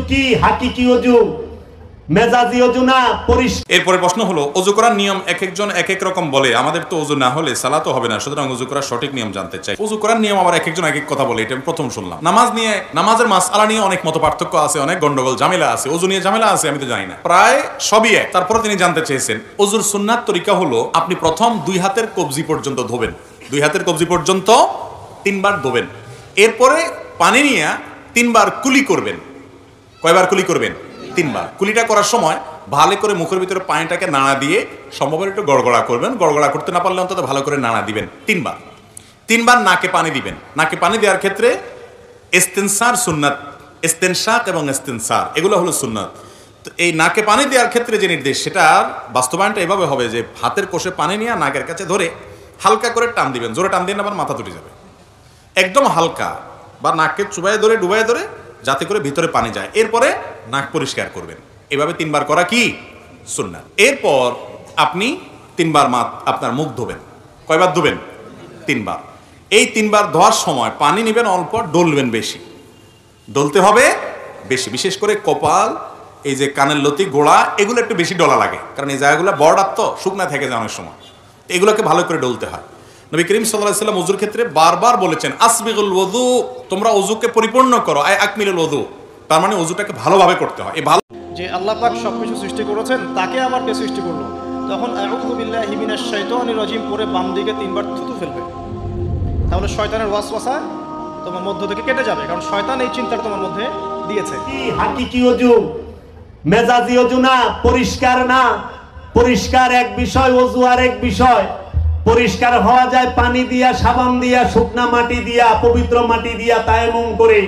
কি হাকিকি ওযু, মেজাজি ওযু না? এরপরে প্রশ্ন হলো, ওযু করার নিয়ম এক একজন এক এক রকম বলে। আমাদের তো ওযু না হলে সালাতও হবে না, সুতরাং ওযু করার সঠিক নিয়ম জানতে চাই। ওযু করার নিয়ম আবার এক একজন এক এক কথা বলে, এটা আমি প্রথম শুনলাম। নামাজের মাসআলা নিয়ে অনেক মত পার্থক্য আছে, অনেক গন্ডগোল ঝামেলা আছে। ওযু নিয়ে ঝামেলা আছে, আমি তো জানি না, প্রায় সবই এক। তারপরে তিনি জানতে চেয়েছেন ওযুর সুন্নাত তরিকা হলো, আপনি প্রথম 2 হাতের কবজি পর্যন্ত ধোবেন, 2 হাতের কবজি পর্যন্ত 3 বার ধোবেন। এরপরে পানি নিয়ে 3 বার কুলি করবেন। কয়বার কুলি করবেন? 3 বার। কুলিটা করার সময় ভালো করে মুখের ভিতরে পানিটাকে নাড়া দিয়ে সম্ভবত একটু গড়গড়া করবেন। গড়গড়া করতে না পারলে অন্তত ভালো করে নাড়া দিবেন 3 বার। 3 বার নাকে পানি দিবেন। নাকে পানি দেওয়ার ক্ষেত্রে ইস্তেনসার সুন্নাত, ইস্তেনশাক এবং ইস্তেনসার এগুলো হলো সুন্নাত। তো এই নাকে পানি দেওয়ার ক্ষেত্রে যে নির্দেশ, সেটার বাস্তবায়নটা এভাবে হবে যে হাতের কোষে পানি নিয়ে নাকের কাছে ধরে হালকা করে টান দিবেন। জোরে টান দিন, আবার মাথা তুলে যাবে। একদম হালকা, বা নাককে চুবাইয়ে ধরে ডুবাইয়ে ধরে, যাতে করে ভিতরে পানি যায়। এরপরে নাক পরিষ্কার করবেন। এভাবে 3 বার করা কি সুন্নাত। এরপর আপনি 3 বার আপনার মুখ ধোবেন। কয়বার ধোবেন? 3 বার। এই 3 বার ধোয়ার সময় পানি নেবেন অল্প, ডলবেন বেশি, ডলতে হবে বেশি। বিশেষ করে কপাল, এই যে কানের লতি, গোড়া, এগুলো একটু বেশি ডলা লাগে, কারণ এই জায়গাগুলো বর্ডার তো শুকনা থেকে যায় অনেক সময়। এগুলোকে ভালো করে ডলতে হয়। নবী করিম সাল্লাল্লাহু আলাইহি ওয়াসাল্লাম ওযুর ক্ষেত্রে বারবার বলেছেন, আসবিগুল ওযু, তোমরা ওযুকে পরিপূর্ণ করো। আকমিলুল ওযু, তার মানে ওযুটাকে ভালোভাবে করতে হয়। এই ভালো যে আল্লাহ পাক সবকিছু সৃষ্টি করেছেন, তাকে আবার কে সৃষ্টি করলো? তখন আউযু বিল্লাহি মিনাশ শাইতানির রাজিম পরে বাম দিকে 3 বার থুতু ফেলবে। তাহলে শয়তানের ওয়াসওয়াসা তোমার মধ্য থেকে কেটে যাবে, কারণ শয়তান এই চিন্তাটা তোমার মধ্যে দিয়েছে। কি হাকিকি ওযু, মেজাজি ওযু না? পরিষ্কার না? পরিষ্কার এক বিষয়, ওযু আর এক বিষয়। পরিষ্কার হওয়া যায় পানি দিয়া, সাবান দিয়া, শুকনা মাটি দিয়া, পবিত্র মাটি দিয়া তায়াম্মুম করে,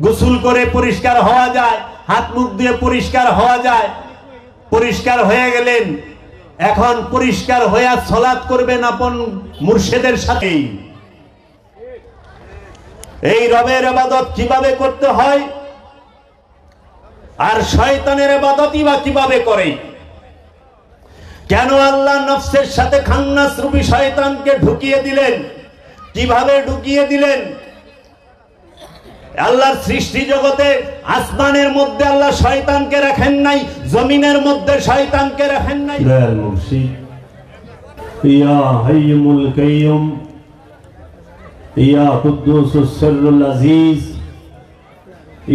গোসল করে পরিষ্কার হওয়া যায়। হাত মুখ দিয়ে পরিষ্কার হওয়া যায়। পরিষ্কার হয়ে গেলেন, এখন পরিষ্কার হয়ে সালাত করবেন আপন মুর্শিদের সাথে। এই রবের ইবাদত কিভাবে করতে হয়, আর শয়তানের ইবাদতই বা কিভাবে করে? কেন আল্লাহ নফসের সাথে খান্নাস রূপী শয়তানকে ঢুকিয়ে দিলেন? কিভাবে ঢুকিয়ে দিলেন? আল্লাহর সৃষ্টি জগতে আসমানের মধ্যে আল্লাহ শয়তানকে রাখেন নাই, জমিনের মধ্যে শয়তানকে রাখেন নাই। দয়াল মুর্শিদ, ইয়া হাইয়ুল কাইয়ুম, ইয়া কুদ্দুসুস সিররুল আজিজ,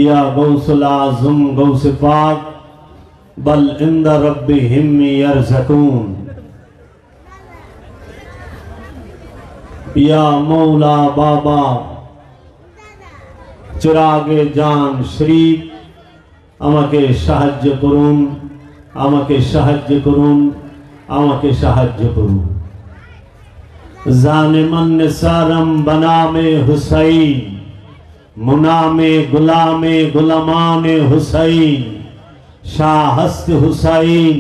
ইয়া গাউসুল আযম, গাউসে পাক, বল ইনদা রাব্বিহিম ইয়ারযাকুন, ইয়া মৌলা বাবা চিরাগে জান শরীফ, আমাকে সাহায্য করুন, আমাকে সাহায্য করুন, আমাকে সাহায্য করুন। জানে মন নিসারম বনামে হুসাইন, মুনামে গুলামে গুলামানে হুসাইন, শাহ হস্ত হুসাইন,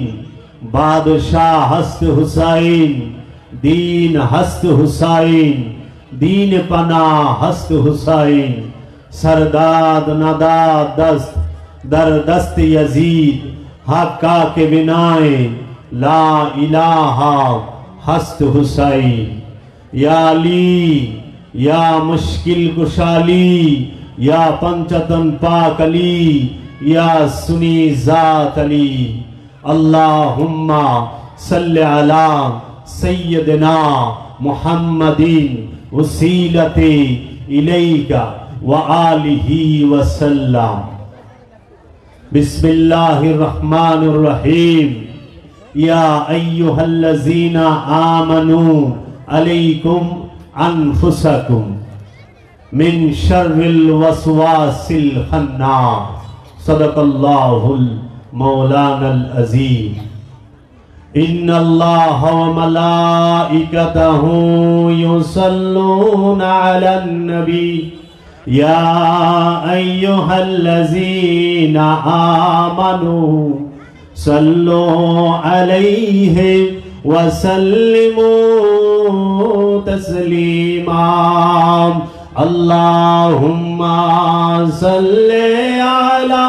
বাদশাহ হস্ত হুসাইন, दीन हस्त हुसैन, दीन पना हस्त हुसैन, सरदाद नदा दस्त दर दस्त यजीद, हक्का के बिनाए ला इलाहा हस्त हुसैन। या अली, या मुश्किल कुशाली, या पंचतन पाक अली, या सुनी जात अली। अल्लाहुम्मा सल्लि अला सय्यदना मुहम्मदिन वसीलते इलैका व आलिहि वसल्लम। बिस्मिल्लाहिर रहमानिर रहीम। या अय्युहल्लज़ीना आमनू अलैकुम अनफुसकुम मिन शर्रिल वसवासिल खन्नास। सदक़ल्लाहुल मौलानाल अज़ीम। इन्नल्लाह व मलाइकतहु युसल्लूना अलन नबी। या अय्युहल्लज़ीना आमनू सल्लू अलैहि व सल्लिमू तस्लीमा। अल्लाहुम्मा सल्लि अला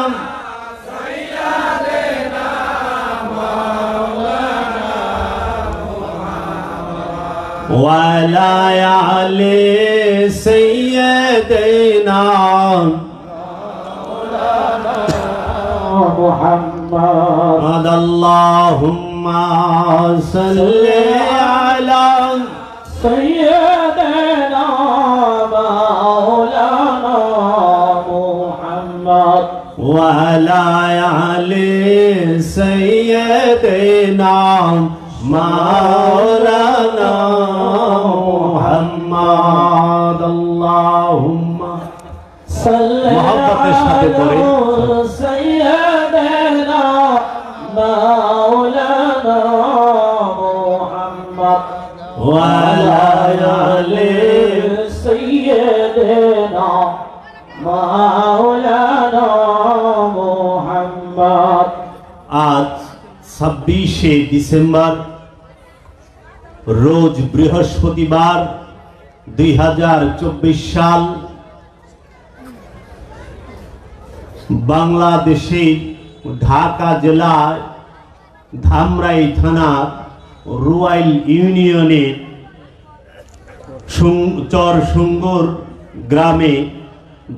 वाला आले सय्यदना محمد اللهم صل على سيدنا مولانا محمد وعلى آل سيدنا مولانا محمد اللهم صل محبت সাথে পড়ে على سيدنا مولانا محمد وعلى آل سيدنا مولانا محمد আজ 26শে ডিসেম্বর রোজ বৃহস্পতিবার 2024 সাল বাংলাদেশে ঢাকা জেলার ধামরাই থানার রুয়াইল ইউনিয়নের চরসুঙ্গুর গ্রামে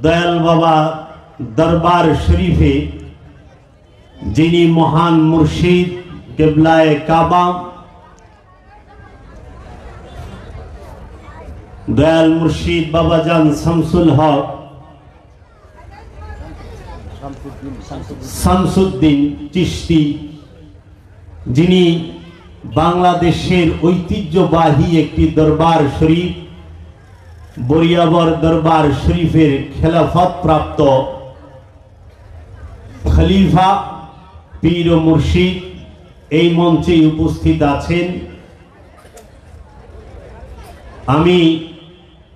দয়াল বাবা দরবার শরীফে যিনি মহান মুর্শিদ কেবলায়ে কাবা দয়াল মুর্শিদ বাবাজান শামসুল হক শামসুদ্দিন চিশতি, যিনি বাংলাদেশের ঐতিহ্যবাহী একটি দরবার শরীফ বরিয়াবর দরবার শরীফের খেলাফত প্রাপ্ত খলিফা পীর ও মুর্শিদ এই মঞ্চে উপস্থিত আছেন। আমি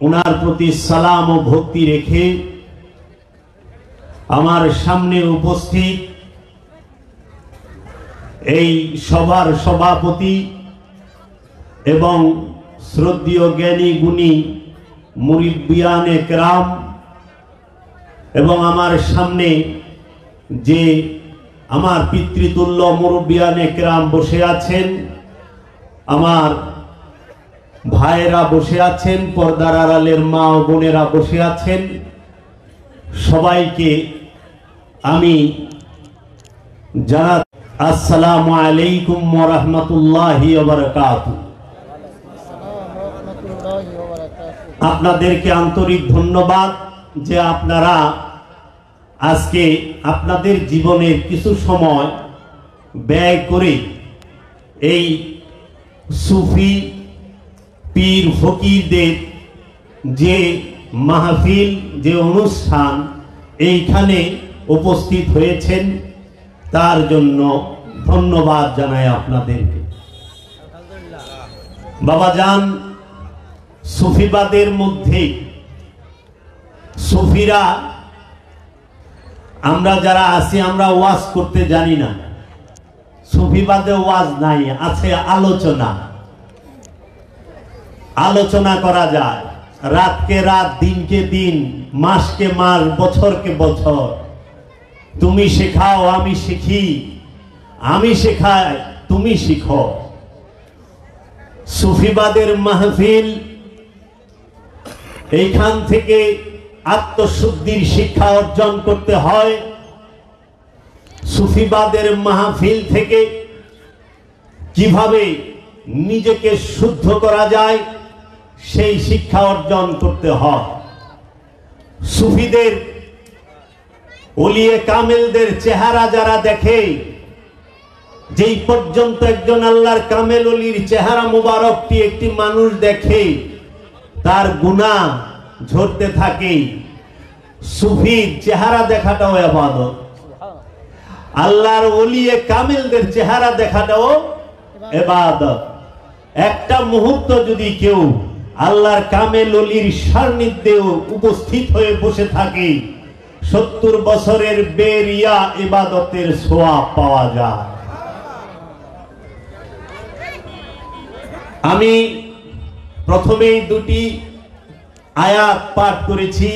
ওনার প্রতি সালাম ও ভক্তি রেখে আমার সামনে উপস্থিত এই সভার সভাপতি এবং শ্রদ্ধেয় জ্ঞানী গুণী মুরিব্বিয়ানে কেরাম এবং আমার সামনে যে আমার পিতৃতুল্য মুরব্বিয়ানে কেরাম বসে আছেন, আমার ভাইয়েরা বসে আছেন, পর্দার আড়ালের মা ও বোনেরা বসে আছেন, সবাইকে আমি জানাই আসসালামু আলাইকুম ওয়া রাহমাতুল্লাহি ওয়া বারাকাতুহু। আপনাদেরকে আন্তরিক ধন্যবাদ যে আপনারা আজকে আপনাদের জীবনের কিছু সময় ব্যয় করে এই সুফি পীর ফকিরদের যে মাহফিল, যে অনুষ্ঠান এইখানে উপস্থিত হয়েছেন, তার জন্য ধন্যবাদ জানাই আপনাদেরকে। বাবাজান, সুফিবাদের মধ্যে সুফিরা আমরা যারা আছি আমরা ওয়াজ করতে জানি না। সুফিবাদে ওয়াজ নাই, আছে আলোচনা। আলোচনা করা যায়, রাতকে রাত, দিনকে দিন, মাসকে মাস, বছরকে বছর। তুমি শেখাও আমি শিখি, আমি শেখাই তুমি শিখো। সুফিবাদের মাহফিল, এইখান থেকে আত্মশুদ্ধির শিক্ষা অর্জন করতে হয়। সুফিবাদের মাহফিল থেকে কিভাবে নিজেকে শুদ্ধ করা যায় সেই শিক্ষা অর্জন করতে হয়। সুফিদের, ওলিয়ে কামেলদের চেহারা যারা দেখে, যেই পর্যন্ত একজন আল্লাহর কামেল ওলির চেহারা মুবারকটি একটি মানুষ দেখে, তার গুনাহ ঝরতে থাকে। সুফির চেহারা দেখাটাও ইবাদত, আল্লাহর ওলিয়ে কামেলদের চেহারা দেখাটাও ইবাদত। একটা মুহূর্ত যদি কেউ আল্লাহর কামেল ওলির সান্নিধ্যে উপস্থিত হয়ে বসে থাকে, 70 বছরের বেরিয়া ইবাদতের সওয়াব পাওয়া যায়। আমি প্রথমেই দুটি আয়াত পাঠ করেছি।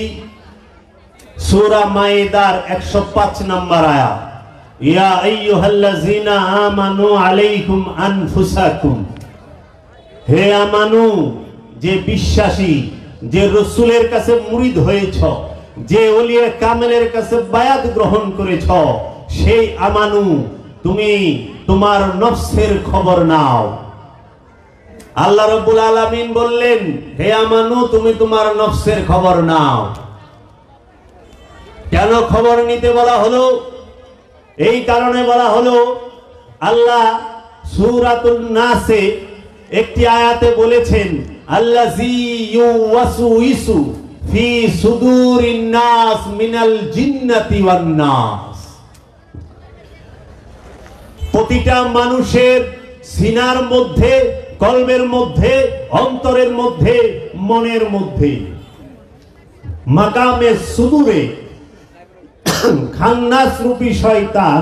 সূরা মাইদার 105 নম্বর আয়াত, ইয়া আইয়ুহাল্লাযীনা আমানু আলাইকুম আনফুসাকুম, হে আমানু, যে বিশ্বাসী, যে রাসূলের কাছে মুরিদ হয়েছ, যে ওলিয়ে কামেলের কাছে বায়াত গ্রহণ করেছ, সেই আমানু তুমি তোমার নফসের খবর নাও। আল্লাহ রাব্বুল আলামিন বললেন, হে আমানু তুমি তোমার নফসের খবর নাও। কেন খবর নিতে বলা হলো? এই কারণে বলা হলো, আল্লাহ সূরাতুন নাসে একটি আয়াতে বলেছেন, আল্লাযী ইউওয়াসউইসু ফি সুদুরিন নাস মিনাল জিন্নাতি ওয়ান নাস। প্রতিটা মানুষের সিনার মধ্যে, কলবের মধ্যে, অন্তরের মধ্যে, মনের মধ্যে মাকামে সুদূরে খান্নাস রূপী শয়তান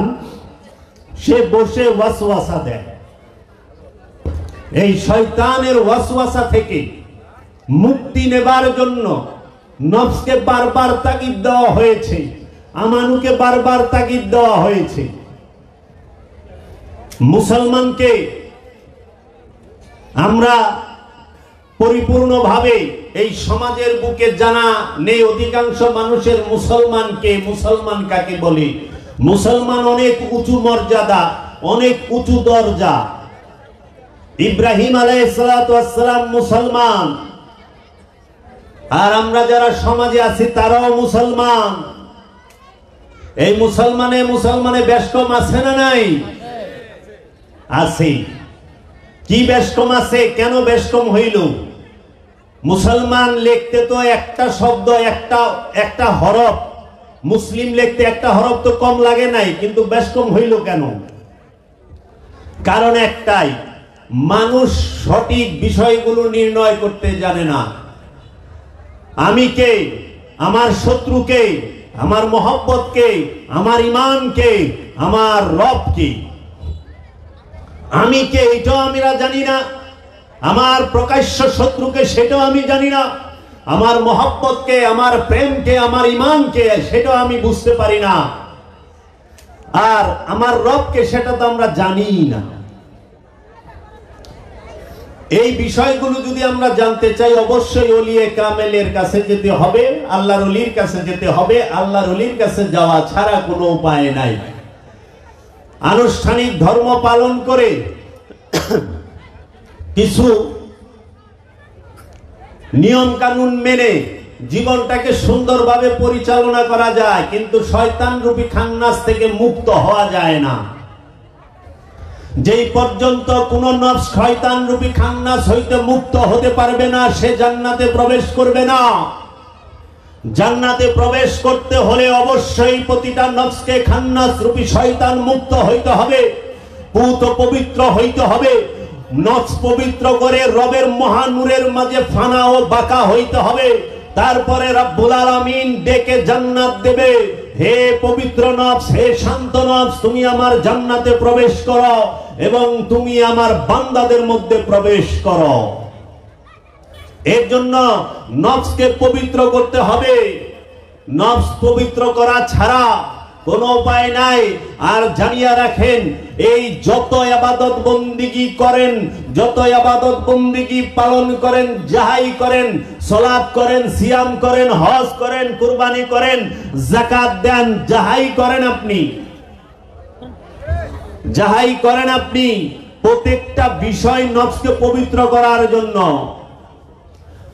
সে বসে ওয়াসওয়াসা দেয়। এই শয়তানের ওয়াসওয়াসা থেকে মুক্তি নেবার জন্য নফসকে বারবার তাগিদ দেওয়া হয়েছে, আমানুকে বারবার তাগিদ দেওয়া হয়েছে। মুসলমানকে আমরা পরিপূর্ণভাবে এই সমাজের বুকে জানা নেই অধিকাংশ মানুষের মুসলমানকে, মুসলমান কাকে বলে। মুসলমান অনেক উঁচু মর্যাদা, অনেক উঁচু দরজা। ইব্রাহিম আলাইহিস সালাতু ওয়াস সালাম মুসলমান, আর আমরা যারা সমাজে আছি তারাও মুসলমান। এই মুসলমানে বেশকম আছে না নাই? আছে। কি বেশকম আছে? কেন বেশকম হইল? মুসলমান লিখতে তো একটা শব্দ, একটা হরফ, মুসলিম লিখতে একটা হরফ তো কম লাগে নাই, কিন্তু বেশকম হইল কেন? কারণ একটাই, মানুষ সঠিক বিষয়গুলো নির্ণয় করতে জানে না। আমি কে, আমার শত্রু কে, আমার মহব্বত কে, আমার ইমান কে, আমার রব কে। আমি কে এটাও আমরা জানি না, আমার প্রকাশ্য শত্রুকে সেটাও আমি জানি না, আমার মহব্বতকে, আমার প্রেমকে, আমার ইমানকে সেটাও আমি বুঝতে পারি না, আর আমার রবকে সেটা তো আমরা জানি না। এই বিষয়গুলো যদি আমরা জানতে চাই, অবশ্যই ওলিয়ে কামেলের কাছে যেতে হবে, আল্লাহর ওলির কাছে যেতে হবে। আল্লাহর ওলির কাছে যাওয়া ছাড়া কোনো উপায় নাই। আনুষ্ঠানিক ধর্ম পালন করে কিছু নিয়ম কানুন মেনে জীবনটাকে সুন্দরভাবে পরিচালনা করা যায়, কিন্তু শয়তান রূপী খান্নাস থেকে মুক্ত হওয়া যায় না। যেই পর্যন্ত কোন নফস শয়তান রূপী খান্নাস হইতে মুক্ত হতে পারবে না, সে জান্নাতে প্রবেশ করবে না। জান্নাতে প্রবেশ করতে হলে অবশ্যই প্রতিটা নফসকে খান্নাস রূপী শয়তান মুক্ত হইতে হবে, পুত পবিত্র হইতে হবে। নফস পবিত্র করে রবের মহানূরের মাঝে ফানা ও বাঁকা হইতে হবে। তারপরে রব্বুল আলামিন ডেকে জান্নাত দেবে, হে পবিত্র নফস, হে শান্ত নফস, তুমি আমার জান্নাতে প্রবেশ করো এবং তুমি আমার বান্দাদের মধ্যে প্রবেশ করো। এর জন্য নফসকে পবিত্র করতে হবে। নফস পবিত্র করা ছাড়া কোনো উপায় নাই। আর জানিয়ে রাখেন, এই যত ইবাদত বন্দিগি করেন, যত ইবাদত বন্দিগি পালন করেন, যাহাই করেন, সালাত করেন, সিয়াম করেন, হজ করেন, কুরবানি করেন, যাকাত দেন, যাহাই করেন আপনি, প্রত্যেকটা বিষয় নফসকে পবিত্র করার জন্য।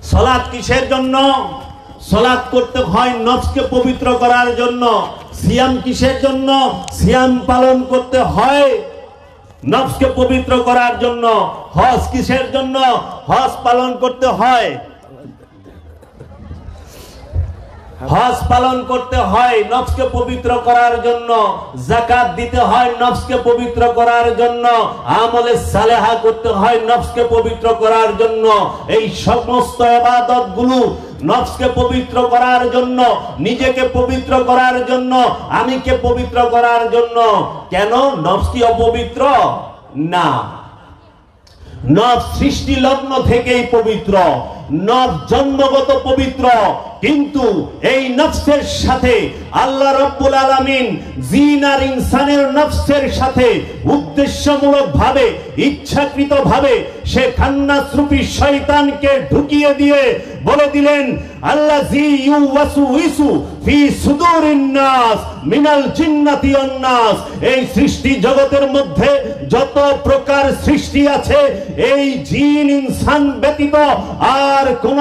সালাত কিসের জন্য? সালাত করতে হয় নফসকে পবিত্র করার জন্য। সিয়াম কিসের জন্য? সিয়াম পালন করতে হয় নফসকে পবিত্র করার জন্য। হজ কিসের জন্য? হজ পালন করতে হয়, হজ পালন করতে হয় নফসকে পবিত্র করার জন্য। যাকাত দিতে হয় নফসকে পবিত্র করার জন্য। আমলে সালেহা করতে হয় নফসকে পবিত্র করার জন্য। এই সমস্ত ইবাদতগুলো নফসকে পবিত্র করার জন্য, নিজেকে পবিত্র করার জন্য, আমিকে পবিত্র করার জন্য। কেন? নফস কি অপবিত্র? না, নফস সৃষ্টি লগ্ন থেকেই পবিত্র। নফস জন্মগত পবিত্র, কিন্তু এই নফসের সাথে আল্লাহ রাব্বুল আলামিন জিন আর ইনসানের নফসের সাথে উদ্দেশ্যমূলক ভাবে, ইচ্ছাকৃত ভাবে সে খান্নাস রূপী শয়তানকে ঢুকিয়ে দিয়ে বলে দিলেন, আল্লাযী ইউওয়াসউইসু ফি সুদুরিন নাস মিনাল জিন্নাতি ওয়ান নাস। এই সৃষ্টি জগতের মধ্যে যত প্রকার সৃষ্টি আছে, এই জিন ইনসান ব্যতীত আর কোন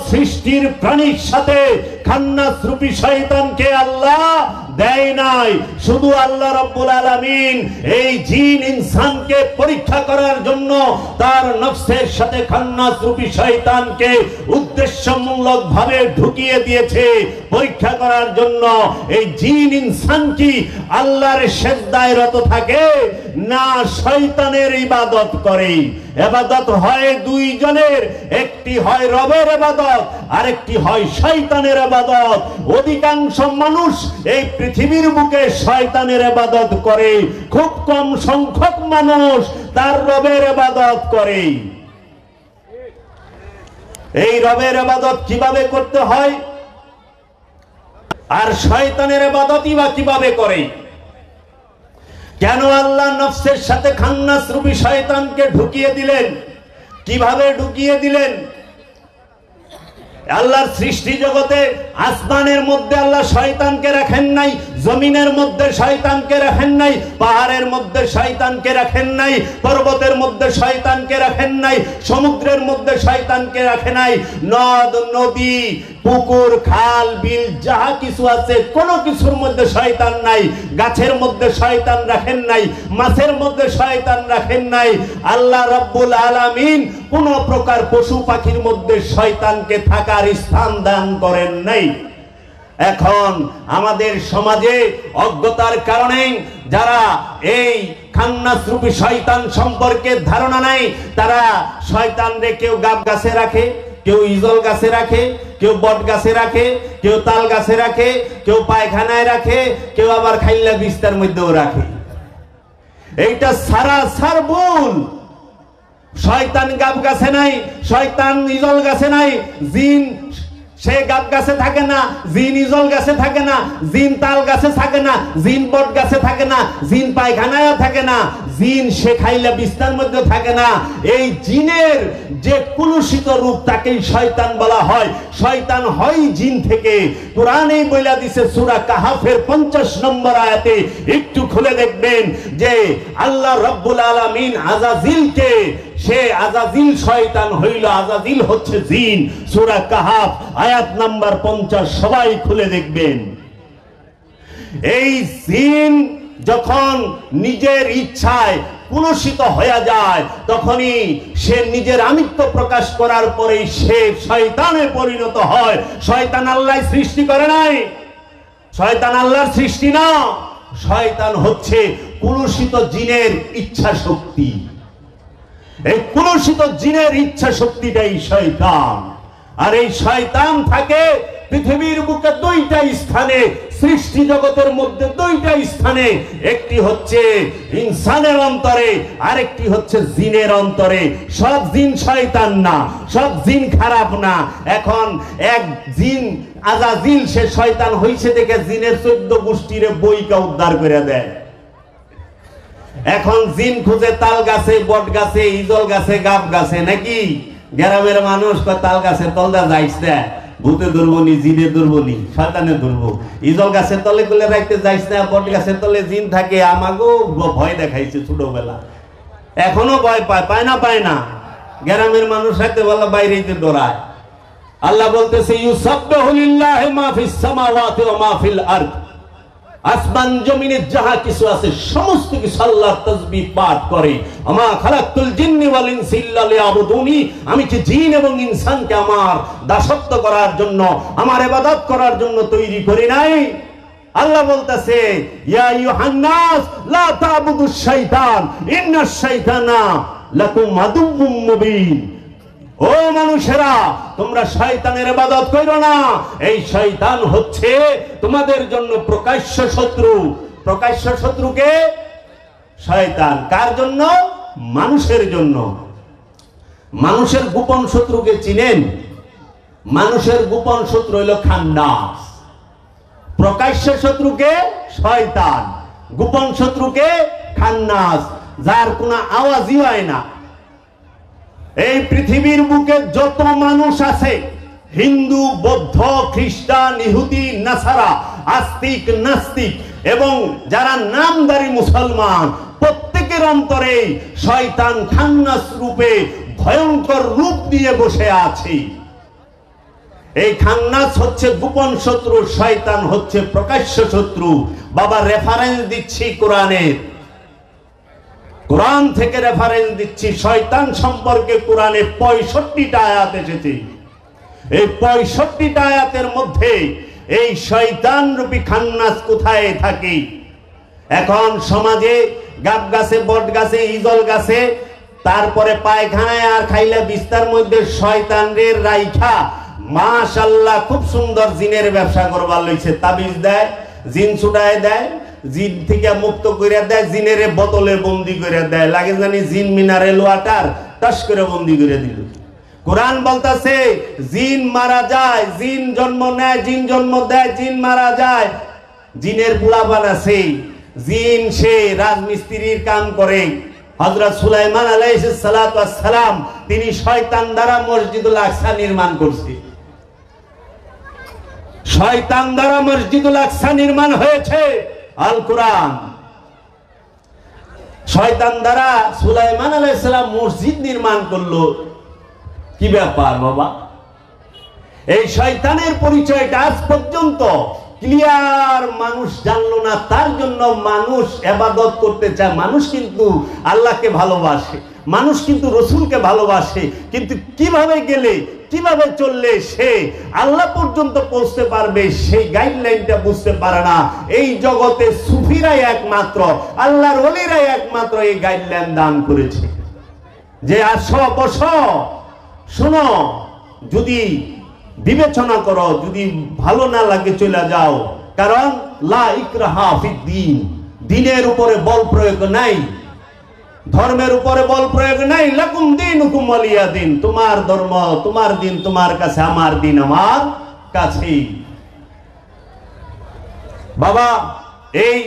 সৃষ্টির প্রাণীর সাথে খান্নাস রূপী শয়তানকে আল্লাহ দেয় নাই। শুধু আল্লাহ রাব্বুল আলামিন এই জিন ইনসানকে পরীক্ষা করার জন্য তার নফসের সাথে খান্নাস রূপী শয়তানকে উদ্দেশ্যমূলক ভাবে ঢুকিয়ে দিয়েছে, পরীক্ষা করার জন্য এই জিন ইনসান কি আল্লাহর সিজদায় রত থাকে না শয়তানের ইবাদত করে। ইবাদত হয় দুইজনের, একটি হয় রবের ইবাদত, আরেকটি হয় শয়তানের ইবাদত। অধিকাংশ মানুষ এই পৃথিবীর বুকে শয়তানের ইবাদত করে, খুব কম সংখ্যক মানুষ তার রবের ইবাদত করে। এই রবের ইবাদত কিভাবে করতে হয় আর শয়তানের ইবাদতই বা কিভাবে করে? কেন আল্লাহ নফসের সাথে খান্নাস রূপী শয়তানকে ঢুকিয়ে দিলেন? কিভাবে ঢুকিয়ে দিলেন? আল্লাহর সৃষ্টি জগতে আসমানের মধ্যে আল্লাহ শয়তানকে রাখেন নাই, জমিনের মধ্যে শয়তানকে রাখেন নাই, পাহাড়ের মধ্যে শয়তানকে রাখেন নাই, পর্বতের মধ্যে শয়তানকে রাখেন নাই, সমুদ্রের মধ্যে শয়তানকে রাখে নাই। নদ নদী, পুকুর, খাল, বিল যাহা কিছু আছে কোনো কিছুর মধ্যে শয়তান নাই। গাছের মধ্যে শয়তান রাখেন নাই, মাছের মধ্যে শয়তান রাখেন নাই। আল্লাহ রাব্বুল আলামিন কোন প্রকার পশু পাখির মধ্যে শয়তানকে থাকার স্থান দান করেন নাই। এখন আমাদের সমাজে অজ্ঞতার কারণে যারা এই খান্নাস রূপী শয়তান সম্পর্কে ধারণা নাই, তারা শয়তানরে কেউ গাব গাছে রাখে, কেউ ইজল গাছে রাখে, কেউ বট গাছে রাখে, কেউ তাল গাছে রাখে, কেউ পায়খানায় রাখে, কেউ আবার খাইলা বিস্তার মধ্যেও রাখে। এইটা সারাসার ভুল। শয়তান গাব গাছে নাই, শয়তান ইজল গাছে নাই, জিন সে গাব গাছে থাকে না, জিন ইজল গাছে থাকে না, জিন তাল গাছে থাকে না, জিন বট গাছে থাকে না, জিন পায়খানায় থাকে না, জিন সে খাইলা বিস্তার মধ্যে থাকে না। এই জিনের যে কুলুষিত রূপ তাকেই শয়তান বলা হয়। শয়তান হয় জিন থেকে। কোরআনেই বলে দিছে সূরা কাহাফের 50 নম্বর আয়াতে, একটু খুলে দেখবেন যে আল্লাহ রাব্বুল আলামিন আযাজিলকে, সে আযাজিল শয়তান হইল, আযাজিল হচ্ছে জিন। সূরা কাহাফ আয়াত নাম্বার 50, সবাই খুলে দেখবেন। এই জিন যখন নিজের ইচ্ছায় কুলুষিত হয়ে যায়, তখনই সে নিজের আমিত্ব প্রকাশ করার পরে সে শয়তানে পরিণত হয়। শয়তান আল্লাহ সৃষ্টি করে নাই, শয়তান আল্লাহর সৃষ্টি না। শয়তান হচ্ছে কুলুষিত জিনের ইচ্ছা শক্তি। এই কুলুষিত জিনের ইচ্ছা শক্তিটাই শয়তান। আর এই শয়তান থাকে পৃথিবীর বুকে দুইটা স্থানে, সৃষ্টি জগতের মধ্যে দুইটা স্থানে। একটি হচ্ছে ইনসানের অন্তরে, আরেকটি হচ্ছে জিনের অন্তরে। সব জিন শয়তান না, সব জিন খারাপ না। এখন এক জিন আযাজিল সে শয়তান হইছে দেখে জিনের 14 গোষ্ঠীরে বইকা উদ্ধার করে দেয়। এখন জিন খুঁজে তাল গাছে, বট গাছে, ইজল গাছে, গাব গাছে, নাকি গ্রামের মানুষ তাল গাছের তলদা যাইস না, ভূতে ধরবনি, জিনে ধরবনি, শয়তানে ধরবো। ইজল গাছের তলে গুলে রাখতে যাইস না, বট গাছের তলে জিন থাকে। আমাকেও ভয় দেখাইছে ছোটবেলা, এখনো ভয় পায়। পায় না? পায় না। গ্রামের মানুষ রাখতে বলা বাইরেতে ডরায়। আল্লাহ বলতেছে ইউসাব্বিহু লিল্লাহি মা ফিস সামাওয়াতি ওয়া মা ফিল আরদ। আসমান জমিনে যাহা কিছু আছে সমস্ত কিছু আল্লাহর তাসবিহ পাঠ করে। আমা খালাকতুল জিন্নি ওয়াল ইনসা ইল্লা লিয়াবুদুনি। আমি কি জিন এবং ইনসানকে আমার দাসত্ব করার জন্য, আমার ইবাদত করার জন্য তৈরি করি নাই? আল্লাহ বলতেছে ইয়া আইয়ুহান নাস লা তা'বুদুশ শাইতান ইন্নাশ শাইতানা লাকুম আদুউম মুবিন। ও মানুষেরা, তোমরা শয়তানের ইবাদত করো না। এই শয়তান হচ্ছে তোমাদের জন্য প্রকাশ্য শত্রু। প্রকাশ্য শত্রুকে শয়তান। কার জন্য? মানুষের জন্য। মানুষের গোপন শত্রুকে চিনেন? মানুষের গোপন শত্রু হইল খান্নাস। প্রকাশ্য শত্রুকে শয়তান, গোপন শত্রুকে খান্নাস, যার কোনো আওয়াজই হয় না। এই পৃথিবীর বুকে যত মানুষ আছে, হিন্দু, বৌদ্ধ, খ্রিস্টান, ইহুদি, নাসারা, আস্তিক, নাস্তিক এবং যারা নামদারি মুসলমান, প্রত্যেকের অন্তরে শয়তান খান্নাস রূপে ভয়ঙ্কর রূপ নিয়ে বসে আছে। এই খান্নাস হচ্ছে গোপন শত্রু, শয়তান হচ্ছে প্রকাশ্য শত্রু। বাবা রেফারেন্স দিচ্ছি কোরআনের, কোরআন থেকে রেফারেন্স দিচ্ছি। শয়তান সম্পর্কে কোরআনে 65টা আয়াত এসেছে। এই 65টা আয়াতের মধ্যে এই শয়তান রূপী খান্নাস কোথায় থাকে? এখন সমাজে গাব গাছে, বট গাছে, ইজল গাছে, তারপরে পায়খানায় আর খাইলে বিস্তার মধ্যে শয়তানের রাইখা মাশাআল্লাহ খুব সুন্দর জিনের ব্যবসা করবার লইছে। তাবিজ দেয়, জিন ছুটায় দেয়, জিন থেকে মুক্ত করে দেয়, জিনের বোতলে বন্দি করে দেয়, লাগে জানি জিন মিনারেল ওয়াটার, টাস করে বন্দি করে দিল। কোরআন বলতাছে জিন মারা যায়, জিন জন্ম নেয়, জিন জন্ম দেয়, জিন মারা যায়। জিনের পোলাপান আছে, জিন সে রাজমিস্ত্রির কাম করে। হযরত সুলাইমান আলাইহিস সালাতু ওয়াস সালাম তিনি শয়তান দ্বারা মসজিদুল আকসা নির্মাণ করছে। শয়তান দ্বারা মসজিদুল আকসা নির্মাণ হয়েছে। আল কোরআন, শয়তান দ্বারা সুলাইমান আলাইহিস সালাম মসজিদ নির্মাণ করলো। কি ব্যাপার বাবা? এই শয়তানের পরিচয়টা আজ পর্যন্ত ক্লিয়ার মানুষ জানলো না। তার জন্য মানুষ ইবাদত করতে চায়। মানুষ কিন্তু আল্লাহকে ভালোবাসে, মানুষ কিন্তু রসুলকে ভালোবাসে, কিন্তু কিভাবে গেলে, কিভাবে চললে সে আল্লাহ পর্যন্ত পৌঁছতে পারবে সেই গাইডলাইনটা বুঝতে পারে না। এই জগতে সুফিরাই একমাত্র, আল্লাহর ওলিরাই একমাত্র এই গাইডলাইন দান করেছে যে আসো বসো শোনো, যদি বিবেচনা করো, যদি ভালো না লাগে চলে যাও। কারণ লা ইকরাহা ফিদ্দীন, দ্বীনের উপরে বল প্রয়োগ নাই, ধর্মের উপরে বল প্রয়োগ নাই। লাকুম দীনুকুম ওয়ালিয়া দীন, তোমার ধর্ম তোমার দিন তোমার কাছে, আমার দিন আমার কাছে। বাবা এই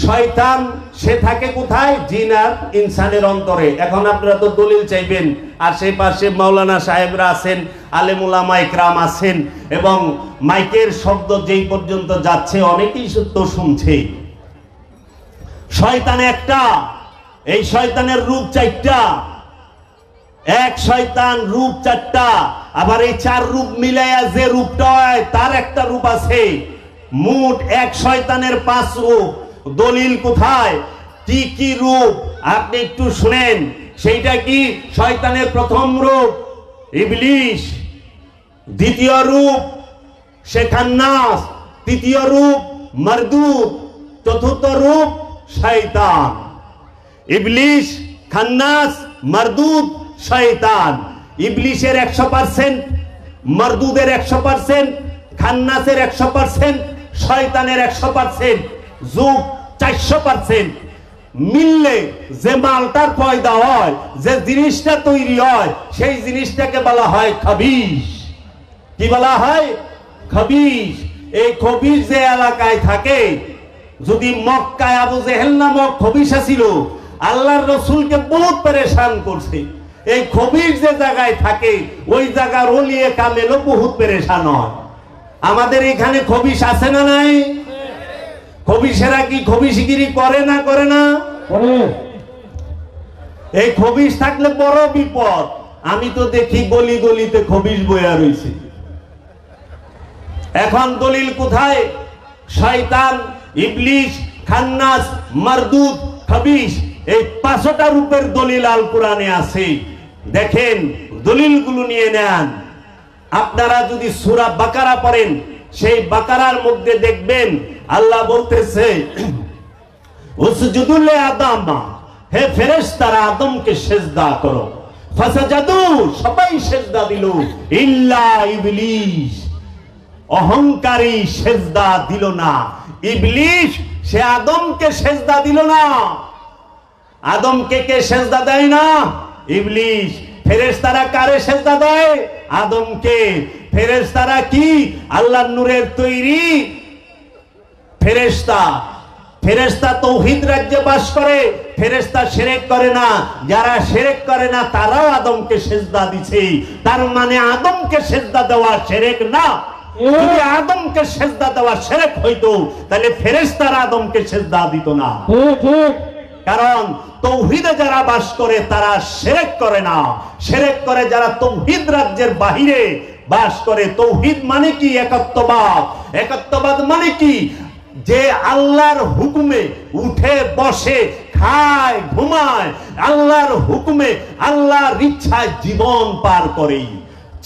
শয়তান সে থাকে কোথায়? জিন আর ইনসানের অন্তরে। এখন আপনারা তো দলিল চাইবেন, আশেপাশে মাওলানা সাহেবরা আছেন, আলেম উলামা ইকরাম আছেন, এবং মাইকের শব্দ যেই পর্যন্ত যাচ্ছে অনেকেই তো শুনছে। শয়তান একটা, এই শয়তানের রূপ 4টা। এক শয়তান রূপ 4টা, আবার এই 4 রূপ মিলাইয়া যে রূপটা হয় তার একটা রূপ আছে। মোট এক শয়তানের 5 রূপ। দলিল কোথায়? কি কি রূপ আপনি একটু শুনেন। সেইটা কি? শয়তানের প্রথম রূপ ইবলিশ, দ্বিতীয় রূপ সে খান্নাস, তৃতীয় রূপ মারদুদ, চতুর্থ রূপ শয়তান। ইবলিশ, খান্নাস, মারদুদ, শয়তান। ইবলিশের 100%, মারদুদের 100%, খান্নাসের 100%, শয়তানের 100%, যোগ 400% মিললে যে মালটার পয়দা হয়, যে জিনিসটা তৈরি হয়, সেই জিনিসটাকে বলা হয় খবিশ। কি বলা হয়? খবিশ। এই খবিশ যে এলাকায় থাকে, যদি মক্কায় আবু জেহেল নামক খবিশ ছিল, আল্লাহর রসুলকে বহুত পেরেশান করছে। এই খবিশ যে জায়গায় থাকে ওই জায়গার ওলিয়ে কামেলও বহুত পেরেশান হয়। আমাদের এখানে খবিশ আছে না নাই? খবিশেরা কি খবিশগিরি করে না করে না? এই খবিশ থাকলে বড় বিপদ। আমি তো দেখি গলি গলিতে খবিশ বইয়া রয়েছে। এখন দলিল কোথায়? শয়তান, ইবলিশ, খান্নাস, মারদুদ, খবিশ, এই 5টা রূপের দলিল আল কোরআনে আছে। দেখেন, দলিলগুলো নিয়ে নেন। আপনারা যদি সূরা বাকারা পড়েন, সেই বাকারার মধ্যে দেখবেন আল্লাহ বলতেছে উসজুদু লি আদম, হে ফেরেশতারা আদমকে সিজদা করো। ফাসাজাদু, সবাই সিজদা দিল, ইল্লা ইবলিশ, অহংকারী সিজদা দিল না। ইবলিশ সে আদমকে সিজদা দিল না। আদমকে কে সিজদা দেয় না? ইবলিশ। ফেরেশতারা কারে সিজদা দেয়? আদমকে। ফেরেশতারা কি আল্লাহর নূরের তৈরি ফেরেশতা। ফেরেশতা তৌহিদ রাজ্যে বাস করে, ফেরেশতা শিরক করে না। যারা শিরক করে না তারাও আদমকে সিজদা দিছে। তার মানে আদমকে সিজদা দেওয়া শিরক না। যদি আদমকে সিজদা দেওয়া শিরক হইতো তাহলে ফেরেশতারা আদমকে সিজদা দিত না। ঠিক কারণ তৌহিদে যারা বাস করে তারা শিরক করে না। শিরক করে যারা তৌহিদ রাজ্যের বাহিরে বাস করে। তৌহিদ মানে কি? একত্ববাদ। একত্ববাদ মানে কি? যে আল্লাহর হুকুমে উঠে বসে, খায়, ঘুমায়, আল্লাহর হুকুমে আল্লাহর ইচ্ছায় জীবন পার করে।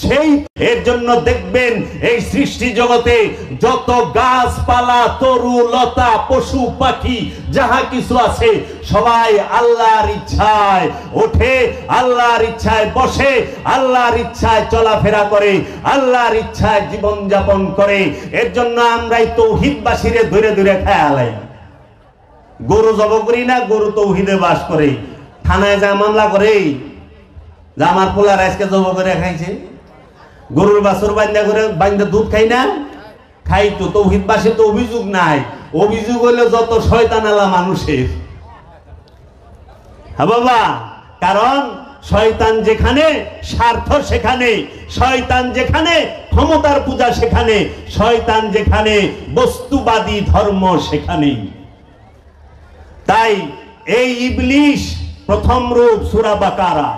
সেই এর জন্য দেখবেন এই সৃষ্টি জগতে যত গাছপালা, তরু লতা, পশু পাখি যাহা কিছু আছে সবাই আল্লাহর ইচ্ছায় ওঠে, আল্লাহর ইচ্ছায় বসে, আল্লাহর ইচ্ছায় চলাফেরা করে, আল্লাহর ইচ্ছায় জীবন যাপন করে। এর জন্য আমরাই তৌহিদবাসীরে ধরে ধরে খেয়ালাই। গরু জব করি না, গরু তৌহিদে বাস করে। থানায় যা মামলা করে যে আমার পোলার আজকে জব করে খাইছে, গরুর বাছুর বান্ধা দুধ খাই না, খাই তো। তৌহিদবাসী তো অভিযোগ নাই। অভিযোগ হইলে যত শয়তান আলা মানুষের। হ্যাঁ বাবা, কারণ শয়তান যেখানে স্বার্থ সেখানে, শয়তান যেখানে ক্ষমতার পূজা সেখানে, শয়তান যেখানে বস্তুবাদী ধর্ম সেখানেই। তাই এই ইবলিশ প্রথম রূপ সূরা বাকারা।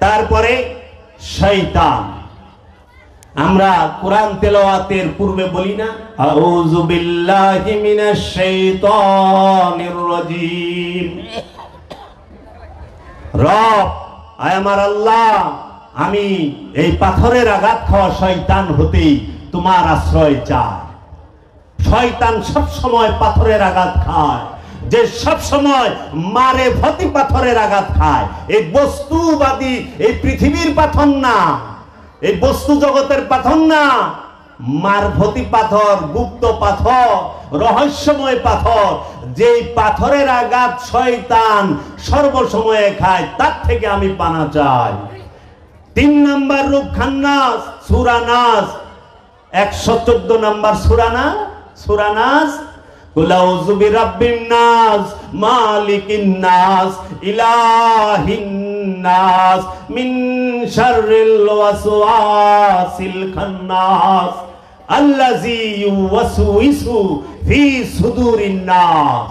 তারপরে শয়তান। আমরা কোরআন তেলাওয়াতের পূর্বে বলি না, আউযু বিল্লাহি মিনাশ শাইতানির রাজীম। রব, আয় আমার আল্লাহ, আমি এই পাথরের আঘাত খাওয়া শয়তান হতে তোমার আশ্রয় চাই। শয়তান সব সময় পাথরের আঘাত খায়। যে সব সময় মারে ভতি পাথরের আঘাত খায়। এই বস্তুবাদী এই পৃথিবীর পাথর না, এই বস্তু জগতের পাথর না, মারভতি পাথর, গুপ্ত পাথর, রহস্যময় পাথর। যেই পাথরের আঘাত শয়তান সর্বসময়ে খায়, তার থেকে আমি পানা চাই। 3 নাম্বার রূপ খান্নাস, সূরা নাস, 114 নাম্বার সূরা না, সূরা নাস। কুল আউযু বিরাব্বিন নাস, মালিকিন নাস, ইলাহিন নাস, মিন শাররিল ওয়াসওয়াসিল খান্নাস, আল্লাযী ইউওয়াসউইসু ফি সুদুরিন নাস,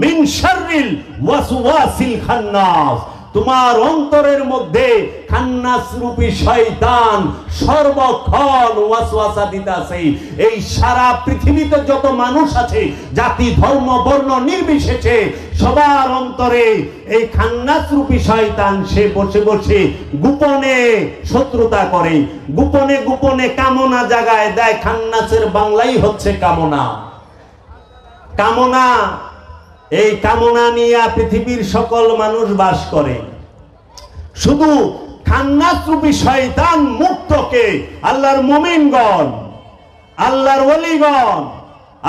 মিন শাররিল ওয়াসওয়াসিল খান্নাস। তোমার অন্তরের মধ্যে খান্নাস রূপী শয়তান সর্বক্ষণ ওয়াসওয়াসা দিতেছে। এই সারা পৃথিবীতে যত মানুষ আছে, জাতি, ধর্ম, বর্ণ নির্বিশেষে সবার অন্তরে এই খান্নাস রূপী শয়তান সে বসে বসে গোপনে শত্রুতা করে, গোপনে গোপনে কামনা জাগায় দেয়। খান্নাসের বাংলাই হচ্ছে কামনা। কামনা, এই কামনা নিয়ে পৃথিবীর সকল মানুষ বাস করে। শুধু খান্নাস রূপী শয়তান মুক্তকে আল্লাহর মুমিনগণ, আল্লাহর ওলিগণ,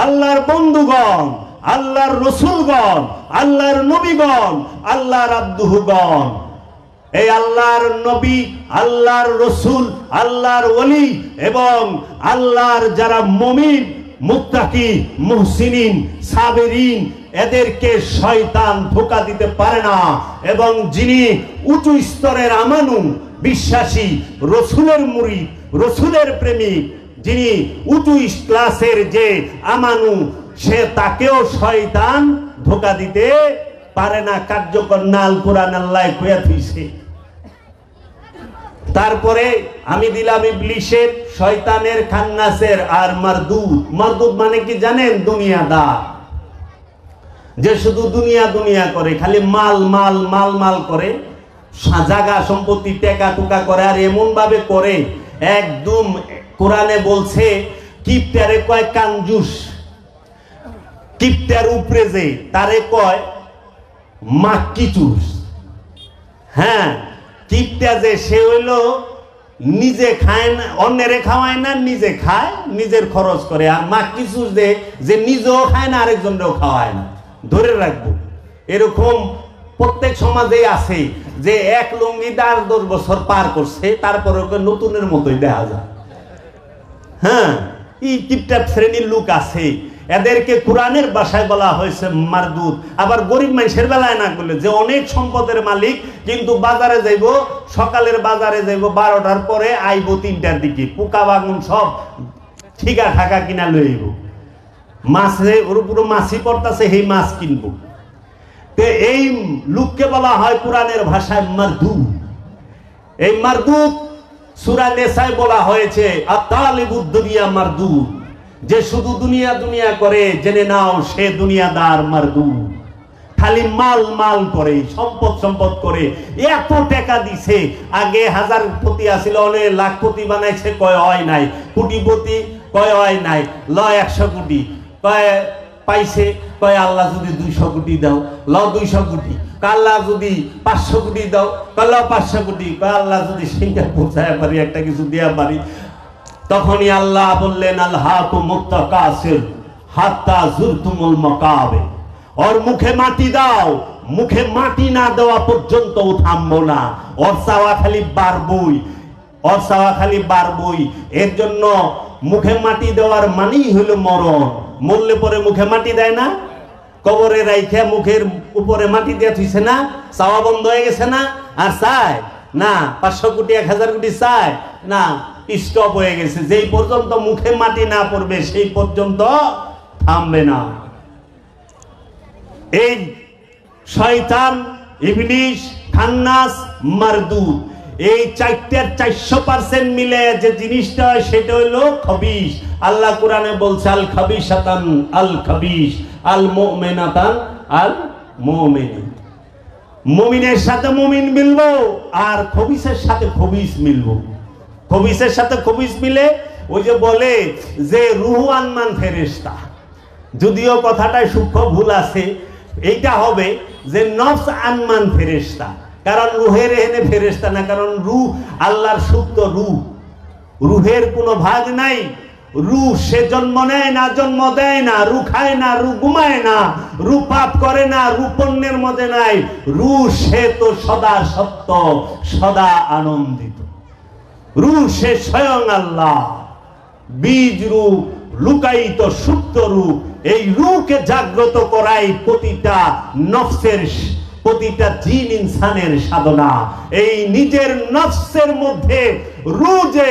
আল্লাহর বন্ধুগণ, আল্লাহর রসুলগণ, আল্লাহর নবীগণ, আল্লাহর আব্দুগণ, এই আল্লাহর নবী, আল্লাহর রসুল, আল্লাহর ওলি এবং আল্লাহর যারা মুমিন, মুত্তাকি, মুহসিনিন, সাবেরিন, এদেরকে শয়তান ধোঁকা দিতে পারে না। এবং যিনি উঁচু স্তরের আমানু, বিশ্বাসী, রসুলের মুরিদ, রসুলের প্রেমিক, যিনি উঁচু ক্লাসের যে আমানু, সে তাকেও শয়তান ধোঁকা দিতে পারে না। কার্যকর নাল কোরআন আল্লাহ কইয়া থইছে। তারপরে আমি দিলাম ইবলিশের, শয়তানের, খান্নাসের আর মারদুদ। মারদুদ মানে কি জানেন? দুনিয়াদার, যে শুধু দুনিয়া দুনিয়া করে, খালি মাল মাল মাল মাল করে, জাগা সম্পত্তি টেকা টুকা করে। আর এমন ভাবে করে, একদম কোরআনে বলছে কিপটারে কয় কাঞ্জুস। কিপটার উপরে যে তারে কয় মাক্কিচুস। হ্যাঁ, কিপটা যে সে হইল নিজে খায় না, অন্যেরে খাওয়ায় না, নিজে খায়, নিজের খরচ করে। আর মাক্কিচুস যে নিজেও খায় না, আরেকজনেরও খাওয়ায় না। ধরে রাখবো, এরকম প্রত্যেক সমাজে আছে যে এক লুঙ্গি 10 বছর পার করছে, তারপরে ওকে নতুনের মতোই দেখা যায়। হ্যাঁ, এই টিপটাপ শ্রেণীর লোক আছে, এদেরকে কোরআনের ভাষায় বলা হয়েছে মারদুদ। আবার গরিব মানুষের বেলায় না বলে যে অনেক সম্পদের মালিক, কিন্তু বাজারে যাইব, সকালের বাজারে যাইব 12টার পরে, আইব 3টার দিকে, পোকা বাগুন সব ঠিকা ঠাকা কিনা লইব, মাছে ওর পুরো মাছি পড়তাছে, সেই মাছ কিনবো। এই লোককে বলা হয় কোরআনের ভাষায় মারদুদ। এই মারদুদ সূরা নিসায় বলা হয়েছে আতালিবুদ দুনিয়া মারদুদ, যে শুধু দুনিয়া দুনিয়া করে জেনে নাও সে দুনিয়াদার মারদুদ। খালি মাল মাল করে, সম্পদ সম্পদ করে, এত টাকা দিছে। আগে 1000পতি আছিল, অনেক লাখপতি বানাইছে, কয় হয় নাই। কোটিপতি কয় হয় নাই, 100 কোটি কয় পাইছে, কয় আল্লাহ যদি 200 কোটি দাও, 200 কোটি। আল্লাহ যদি 500 কোটি দাও, কয় 500 কোটি। কয় আল্লাহ যদি সিঙ্গাপুর যায় পারি, একটা কিছু দেয়া পারি। তখনই আল্লাহ বললেন আলহাকুমুত তাকাসুর হাত্তা যুরতুমুল মাকাবির। ওর মুখে মাটি দাও, মুখে মাটি না দেওয়া পর্যন্ত থামবো না। ওর চাওয়া খালি বাড়বই, ওর চাওয়া খালি বাড়বই। এর জন্য মুখে মাটি দেওয়ার মানেই হলো মরণ। মরলে পরে মুখে মাটি দেয় না, কবরে রাইখা মুখের উপরে মাটি দিয়ে থুইছে না, চাওয়া বন্ধ হয়ে গেছে না। আর চায় না 500 কোটি 1000 কোটি চায় না, স্টপ হয়ে গেছে। যেই পর্যন্ত মুখে মাটি না পড়বে সেই পর্যন্ত থামবে না। এই শয়তান, ইবলিস, খান্নাস, মারদুদ, এই 4টার 400% মিলে যে জিনিসটা হয় সেটা হলো খবিশ। আল্লাহ কোরআনে বলছে আল খাবিশাতান আল খাবিশ আল মুমিনাতান আল মুমিনিন। মুমিনের সাথে মুমিন মিলবো, আর খবিশের সাথে খবিশ মিলবো। খবিশের সাথে খবিশ মিলে ওই যে বলে যে রুহু আনমান ফেরেশতা, যদিও কথাটায় সূক্ষ্ম ভুল আছে। এইটা হবে যে নফস আনমান ফেরেশতা, কারণ রুহের এখানে ফেরেশতা না, কারণ রূহ আল্লাহর সুপ্ত রূহ, রুহের কোনো ভাগ নাই। রূহ সে জন্ম নেয় না, জন্ম দেয় না, রূহ খায় না, রূহ ঘুমায় না, রূহ পাপ করে না, রূহ পণ্যের মধ্যে নাই। রূহ সে তো সদা সত্য, সদা আনন্দিত। রূহ সে স্বয়ং আল্লাহ, বীজ রূপ, লুকায়িত সুপ্ত রূপ। এই রূহকে জাগ্রত করাই প্রতিটা নফসের, প্রতিটা জিন ইনসানের সাধনা। এই নিজের নফসের মধ্যে রূহ যে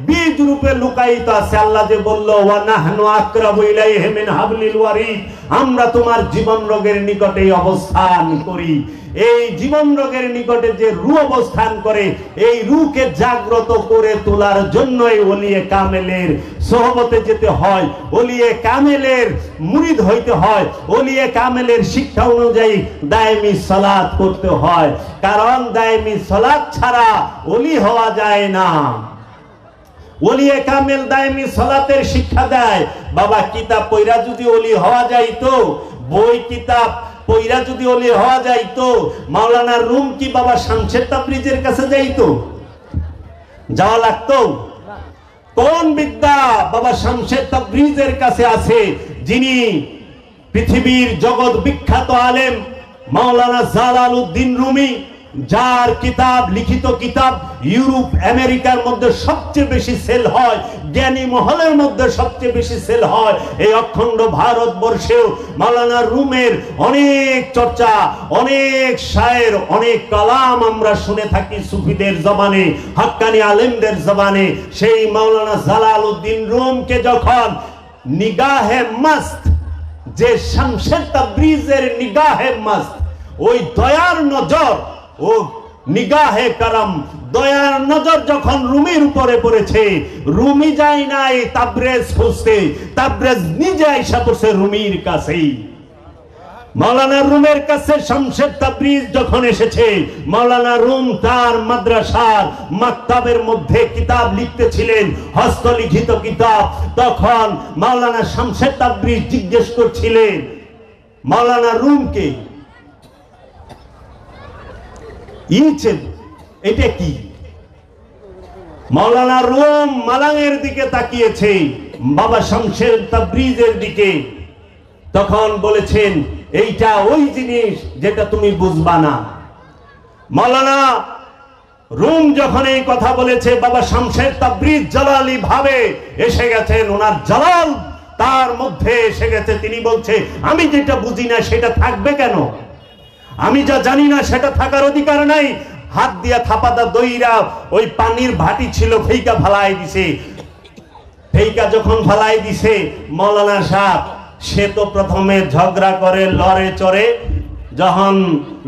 বীজ রূপে লুকায়িত আছে। আল্লাহ যে বলল ওয়া নাহনু আকরাবু ইলাইহি মিন হাবলিল ওয়ারিদ, আমরা তোমার জীবন রোগের নিকটে অবস্থান করি। এই জীবন রোগের নিকটে যে রূহ অবস্থান করে, এই রূহকে জাগ্রত করে তোলার জন্যই ওলিয়ে কামেলের সোহবতে যেতে হয়, ওলিয়ে কামেলের মুরিদ হইতে হয়, ওলিয়ে কামেলের শিক্ষা অনুযায়ী দায়মি সালাত করতে হয়। কারণ দায়মি সালাত ছাড়া ওলি হওয়া যায় না। ওলিয়ে কামেল দায়মি সালাতের শিক্ষা দেয়। বাবা কিতাব পয়রা যদি ওলি হওয়া যাইতো, বই কিতাব পয়রা যদি ওলি হওয়া যাইতো, মাওলানা রুম কি বাবা শামসের তাবরিজের কাছে যাইতো? যাওয়া লাগতো? কোন বিদ্যা বাবা শামসের তাবরিজের কাছে আছে, যিনি পৃথিবীর জগৎ বিখ্যাত আলেম মাওলানা জালালউদ্দিন রুমি, যার কিতাব, লিখিত কিতাব ইউরোপ আমেরিকার মধ্যে সবচেয়ে বেশি সেল হয়, জ্ঞানী মহলের মধ্যে সবচেয়ে বেশি সেল হয়। এই অখণ্ড ভারতবর্ষেও মাওলানা রুমের অনেক চর্চা, অনেক শায়ের, অনেক কালাম আমরা শুনে থাকি সুফিদের জবানে, হাক্কানি আলেমদের জবানে। সেই মাওলানা জালালউদ্দিন রুমকে যখন নিগাহে মাস্ত, যে শামসের তাবরিজের নিগাহে মাস্ত, ওই দয়ার নজর, ও নিগাহে করম, দয়ার নজর যখন রুমির উপরে পড়েছে, রুমি যায় নাই তাবরেজ খুঁজতে, তাবরেজ নিজে আইসা পড়ছে রুমির কাছেই। মাওলানা রুমের কাছে শামসের তাবরিজ যখন এসেছে, মাওলানা রুম তার মাদ্রাসার মাকতাবের মধ্যে কিতাব লিখতেছিলেন, হস্তলিখিত কিতাব। তখন মাওলানা শামসের তাবরিজ জিজ্ঞেস করছিলেন মাওলানা রুমকে, এটা কি? মাওলানা রুম মালাঙের দিকে তাকিয়েছে, বাবা শামসের তাবরিজের দিকে। তখন বলেছেন এইটা ওই জিনিস যেটা তুমি বুঝবা না। মাওলানা রুম যখন এই কথা বলেছে, বাবা শামসের তাবরিজ জালালি ভাবে এসে গেছেন, ওনার জালাল তার মধ্যে এসে গেছে। তিনি বলছে, আমি যেটা বুঝি না সেটা থাকবে কেন? আমি যা জানি না সেটা থাকার অধিকার নাই। হাত দিয়া থাপাদা দইরা ওই পানির ভাটি ছিল, ফেইকা ফালাই দিছে। ফেইকা যখন ফালাই দিছে, মৌলানা সাহেব সে তো প্রথমে ঝগড়া করে, লড়ে চড়ে, যখন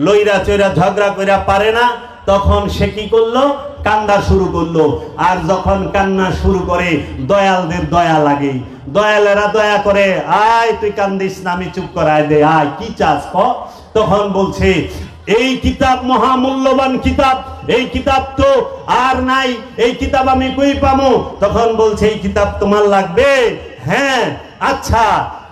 লইরা চইরা ঝগড়া কইরা পারে না, তখন সে কি করলো? কান্না শুরু করলো। আর যখন কান্না শুরু করে, দয়ালদের দয়া লাগে, দয়ালেরা দয়া করে, আয় তুই কান্দিস না, আমি চুপ করাই দে, আয় কি চাস ক। তখন বলছে, এই কিতাব মহামূল্যবান কিতাব, এই কিতাব তো আর নাই, এই কিতাব আমি কই পামু? তখন বলছে, এই কিতাব তোমার লাগবে? হ্যাঁ, আচ্ছা।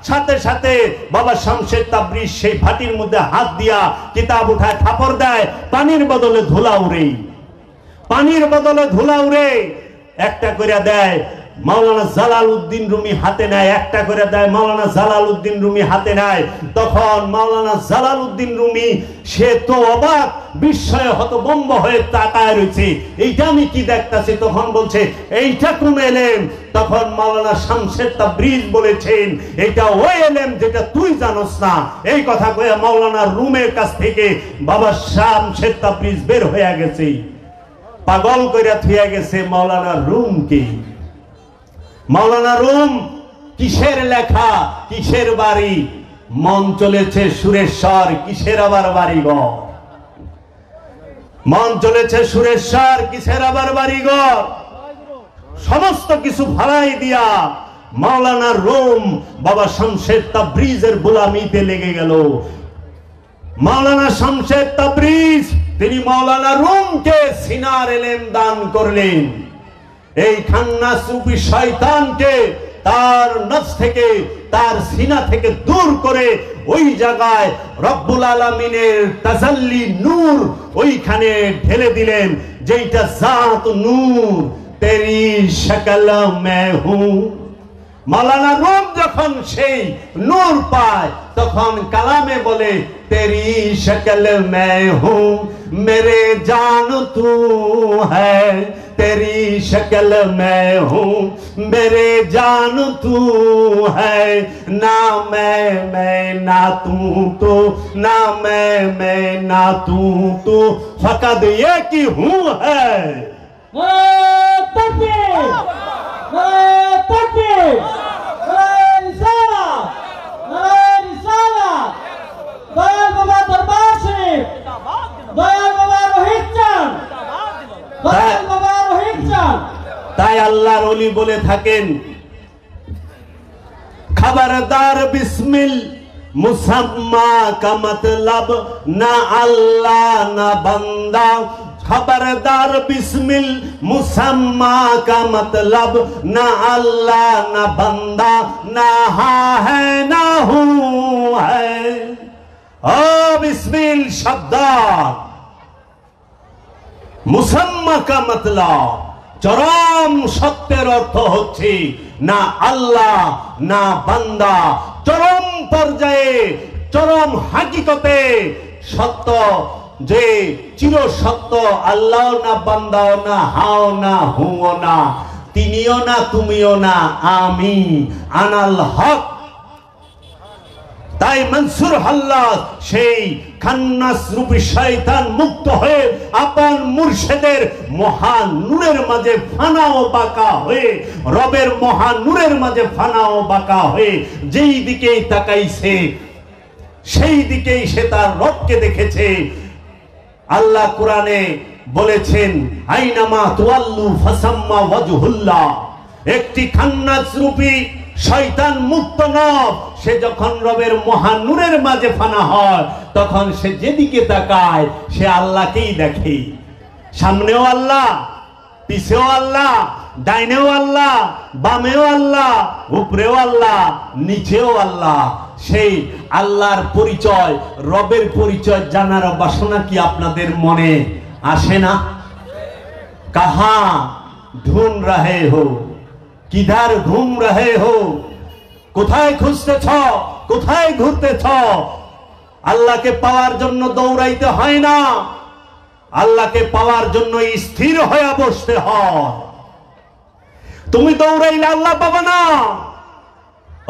সাথে সাথে বাবা শামসের তাবরিজ সেই ভাটির মধ্যে হাত দিয়া কিতাব উঠায় থাপড় দেয়, পানির বদলে ধুলা উড়ে, পানির বদলে ধুলা উড়ে। একটা করে দেয়, মাওলানা জালালউদ্দিন রুমি হাতে নেয়, একটা করে দেয়, মাওলানা জালালউদ্দিন রুমি হাতে নেয়। তখন মাওলানা জালালউদ্দিন রুমি সে তো অবাক, বিস্ময়ে হতভম্ব হয়ে তাকায় রয়েছে, এইটা আমি কি দেখতাছি। তখন বলছে, এইটা কোন এলেম? তখন মাওলানা শামসের তাবরিজ বলেছেন, এটা ওই এলেম যেটা তুই জানোস না। এই কথা কয়ে মাওলানা রুমের কাছ থেকে বাবা শামসের তাবরিজ বের হয়ে গেছে, পাগল কইরা থুইয়া গেছে মাওলানা রুমকে। মাওলানা রুম কিসের লেখা, কিসের বাড়ি? মন চলেছে সুরেশ্বর, কিসের আবার বাড়িঘর? মন চলেছে সুরেশ্বর, কিসের আবার বাড়িঘর? সমস্ত কিছু ভাড়াই দিয়া মাওলানা রুম বাবা শামসের তাবরিজের গোলামিতে লেগে গেল। মাওলানা শামসের তাবরিজ তিনি মাওলানা রুমকে সিনার এলেম দান করলেন। এই খান্না সুফি শয়তানকে তার নফস থেকে, তার সিনা থেকে দূর করে ওই জায়গায় রব্বুল আলামিনের তাজাল্লি নূর ওইখানে ঢেলে দিলেন, যেটা জাত নূর তেরি শক্ল মে হুঁ। মাওলানা রুম যখন সেই নূর পায়, তখন কালামে বলে, তেরি শক্ল মে হুঁ মেরে জান তু হ্যায়, तेरी शक्ल मैं हूँ मेरे जान तू है, ना मैं ना तू तो, ना मैं ना तू तो, फकत ये की हूँ है। तकबीर, तकबीर, रिसालत, रिसालत, दयाल बाबा दरबार शरीफ, दयाल बाबा रोहित चांद, दयाल बाबा रोहित चांद। তাই আল্লাহর ওলি বলে থাকেন, খবরদার বিসমিল মুসাম্মা কা মতলব না আল্লাহ না বান্দা, খবরদার বিসমিল মুসাম্মা কা মতলব না আল্লাহ না বান্দা, না হা है না হু है। ও বিসমিল শব্দ মুসাম্মা কা মতলব, চরম সত্যের অর্থ হচ্ছে না আল্লাহ না বান্দা। চরম পর্যায়ে, চরম হাকিকতে সত্য, যে চির সত্য, আল্লাহ না বান্দাও না, হাও না হুও না, তিনিও না তুমিও না, আমি, আনাল হক। তাই মনসুর হাল্লাজ সেই খান্নাস রূপী শয়তান মুক্ত হয়ে আপন মুর্শিদের মহান নূরের মাঝে ফানা ও বাঁকা হয়ে, রবের মহান নূরের মাঝে ফানা ও বাঁকা হয়ে যেই দিকেই তাকাইছে সেই দিকেই সে তার রবকে দেখেছে। আল্লাহ কোরআনে বলেছেন, আইনামা তুয়াল্লু ফাসাম্মা ওয়াজহুল্লাহ। একটি খান্নাস রূপী শয়তান মুক্ত নব সে যখন রবের মহান নূরের মাঝে ফানা হয়, তখন সে যেদিকে তাকায় সে আল্লাহকেই দেখে। সামনেও আল্লাহ, পিছেও আল্লাহ, ডাইনেও আল্লাহ, বামেও আল্লাহ, উপরেও আল্লাহ, নিচেও আল্লাহ। সেই আল্লাহর পরিচয়, রবের পরিচয় জানার বাসনা কি আপনাদের মনে আসে না? কাহা ঢুন রহে হো, কিধার ঘুম রহে হো, কোথায় খুঁজতেছ, কোথায় ঘুরতেছ? আল্লাহকে পাওয়ার জন্য দৌড়াইতে হয় না, আল্লাহকে পাওয়ার জন্য স্থির হয়ে বসতে হয়। তুমি দৌড়াইলে আল্লাহ পাবে না।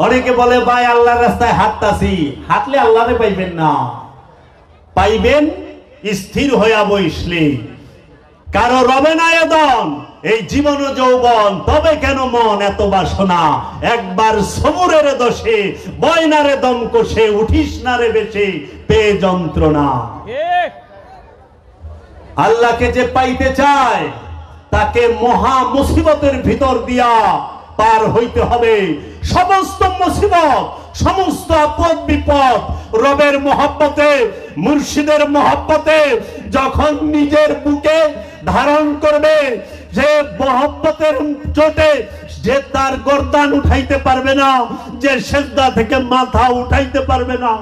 অনেকে বলে ভাই আল্লাহর রাস্তায় হাঁটতাছি, হাঁটলে আল্লাহরে পাইবেন না, পাইবেন স্থির হয়ে বসলে। কারো রবে না এদন, এই জীবন যৌবন, তবে কেন মন এত বাসনা? একবার সবুরের দোষে বয়নারে দম কষে উঠিস না রে বেশে পেয়ে যন্ত্রণা। আল্লাহকে যে পাইতে চায় তাকে মহা মুসিবতের ভিতর দিয়া পার হইতে হবে। সমস্ত মুসিবত, সমস্ত আপদ বিপদ রবের মহব্বতে, মুর্শিদের মহব্বতে যখন নিজের বুকে ধারণ করবে, যে মহব্বতের চোটে যে তার গর্দান উঠাইতে পারবে না, যে সেজদা থেকে মাথা উঠাইতে পারবে না,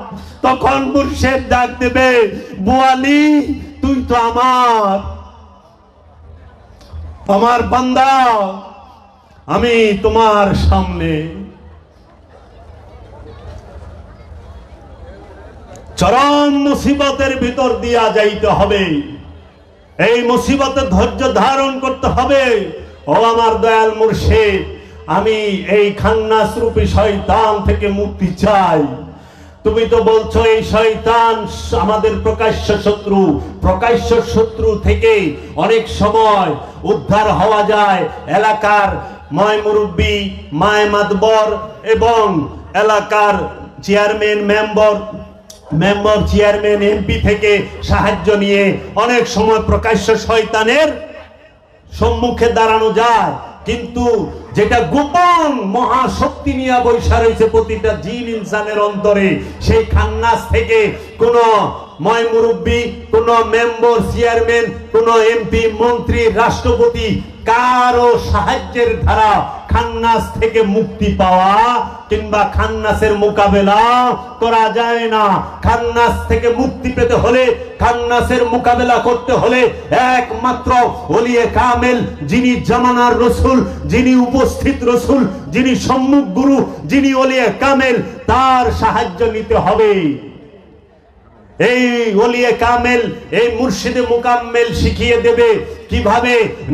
তখন মুর্শিদ ডাক দেবে, বুয়ালি তুই তো আমার বান্দা, আমি তোমার সামনে। চরম মুসিবতের ভিতর দিয়া যাইতে হবে। এই মুসিবতে ধৈর্য ধারণ করতে হবে। ও আমার দয়াল মুর্শিদ, আমি এই খান্নাস রূপী শয়তান থেকে মুক্তি চাই। তুমি তো বলছো এই শয়তান আমাদের প্রকাশ্য শত্রু। প্রকাশ্য শত্রু থেকে অনেক সময় উদ্ধার হওয়া যায়। এলাকার ময় মুরব্বী, মায় মাতবর এবং এলাকার চেয়ারম্যান, মেম্বার চেয়ারম্যান, এমপি থেকে সাহায্য নিয়ে অনেক সময় প্রকাশ্য শয়তানের সম্মুখে দাঁড়ানো যায়। কিন্তু যেটা গোপন মহাশক্তি নিয়ে বৈশা রয়েছে প্রতিটা জিন ইনসানের অন্তরে, সেই খান্নাস থেকে কোন ময় মুরব্বী, কোন মেম্বার চেয়ারম্যান, কোন এমপি মন্ত্রী রাষ্ট্রপতি কারো সাহায্যের ধারা খান্নাস থেকে মুক্তি পাওয়া কিংবা খান্নাসের মোকাবেলা করা যায় না। খান্নাস থেকে মুক্তি পেতে হলে, খান্নাসের মোকাবেলা করতে হলে একমাত্র ওলিয়ে কামেল, যিনি জামানার রসুল, যিনি উপস্থিত রসুল, যিনি সম্মুখ গুরু, যিনি ওলিয়ে কামেল, তার সাহায্য নিতে হবে। এই ওলিয়ে কামেল, এই মুর্শিদে মুকাম্মেল শিখিয়ে দেবে কিভাবে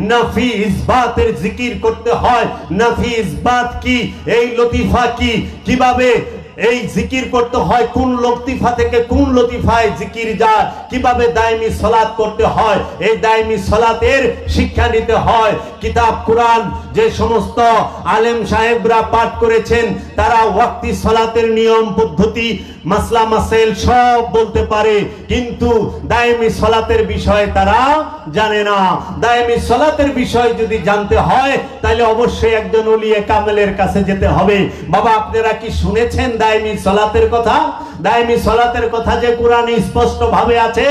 নাফি ইসবাতের জিকির করতে হয়। নাফি ইসবাত কি, এই লতিফা কি, কিভাবে এই জিকির করতে হয়, কোন লতিফা থেকে কোন লতিফায় জিকির যায়, কিভাবে দায়মি সালাত করতে হয়, এই দায়মি সালাতের শিক্ষা নিতে হয়। কিতাব কুরআন যে সমস্ত আলেম সাহেবরা পাঠ করেছেন, তারা ওয়াক্তি সালাতের নিয়ম পদ্ধতি, মাসলা মাসাইল সব বলতে পারে, কিন্তু দায়মি সালাতের বিষয়ে তারা জানে না। দায়মি সালাতের বিষয় যদি জানতে হয় তাহলে অবশ্যই একজন ওলিয়ে কামেলের কাছে যেতে হবে। বাবা, আপনারা কি শুনেছেন দায়মি সালাতের কথা? দায়মি সালাতের কথা যে কুরআনে স্পষ্ট ভাবে আছে।